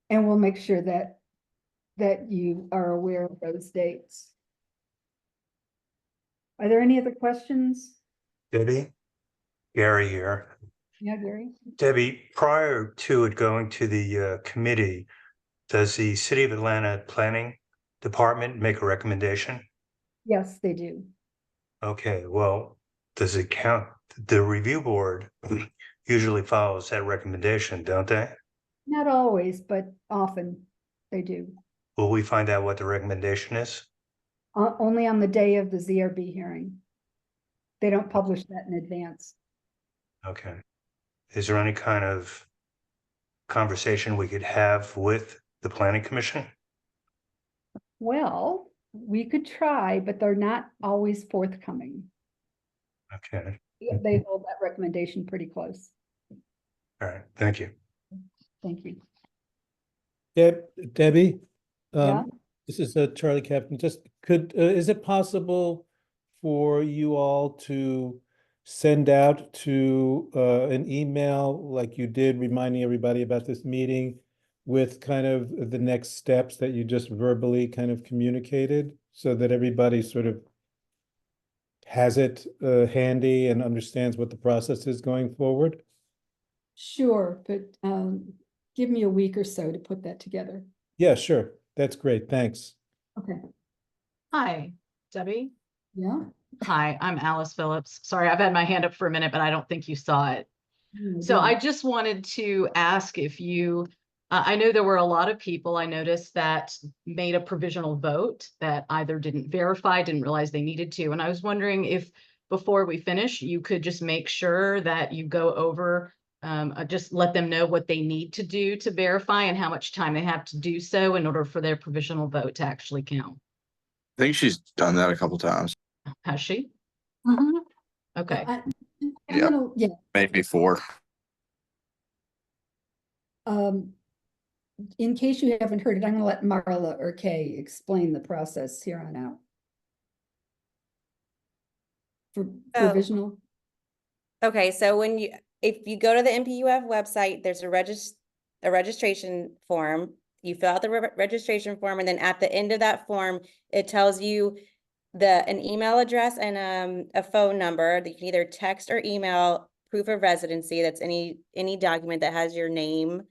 And we'll make sure that you are aware of those dates. Are there any other questions? Debbie? Gary here. Yeah, Gary. Debbie, prior to it going to the committee, does the City of Atlanta Planning Department make a recommendation? Yes, they do. Okay, well, does it count? The review board usually follows that recommendation, don't they? Not always, but often they do. Will we find out what the recommendation is? Only on the day of the ZRB hearing. They don't publish that in advance. Okay. Is there any kind of conversation we could have with the planning commission? Well, we could try, but they're not always forthcoming. Okay. They hold that recommendation pretty close. All right. Thank you. Thank you. Debbie, Yeah? this is Charlie Captain. Just is it possible for you all to send out to an email like you did, reminding everybody about this meeting with kind of the next steps that you just verbally kind of communicated so that everybody sort of has it handy and understands what the process is going forward? Sure, but give me a week or so to put that together. Yeah, sure. That's great. Thanks. Okay. Hi, Debbie. Yeah. Hi, I'm Alice Phillips. Sorry, I've had my hand up for a minute, but I don't think you saw it. So I just wanted to ask if you, I know there were a lot of people I noticed that made a provisional vote that either didn't verify, didn't realize they needed to. And I was wondering if before we finish, you could just make sure that you go over, just let them know what they need to do to verify and how much time they have to do so in order for their provisional vote to actually count. I think she's done that a couple times. Has she? Mhm. Okay. Yeah. Maybe 4. In case you haven't heard it, I'm gonna let Marla or Kay explain the process here on out. For provisional. Okay, so if you go to the NPU-F website, there's a registration form. You fill out the registration form, and then at the end of that form, it tells you an email address and a phone number that you can either text or email proof of residency. That's any document that has your name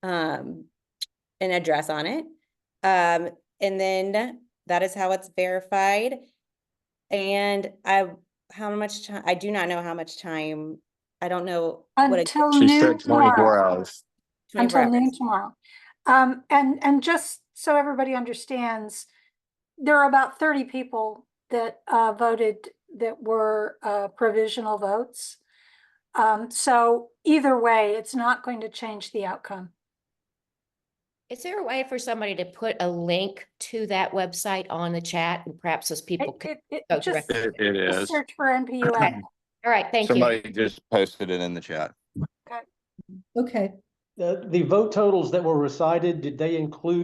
and address on it. And then that is how it's verified. And how much time? I do not know how much time. I don't know Until She noon said 24 tomorrow. hours. 24 Until noon hours. tomorrow. And just so everybody understands, there are about 30 people that voted that were provisional votes. So either way, it's not going to change the outcome. Is there a way for somebody to put a link to that website on the chat, and perhaps those people can go Just directly? It is. search for NPU-F. Okay. All right, thank you. Somebody just posted it in the chat. Okay. The vote totals that were recited, did they include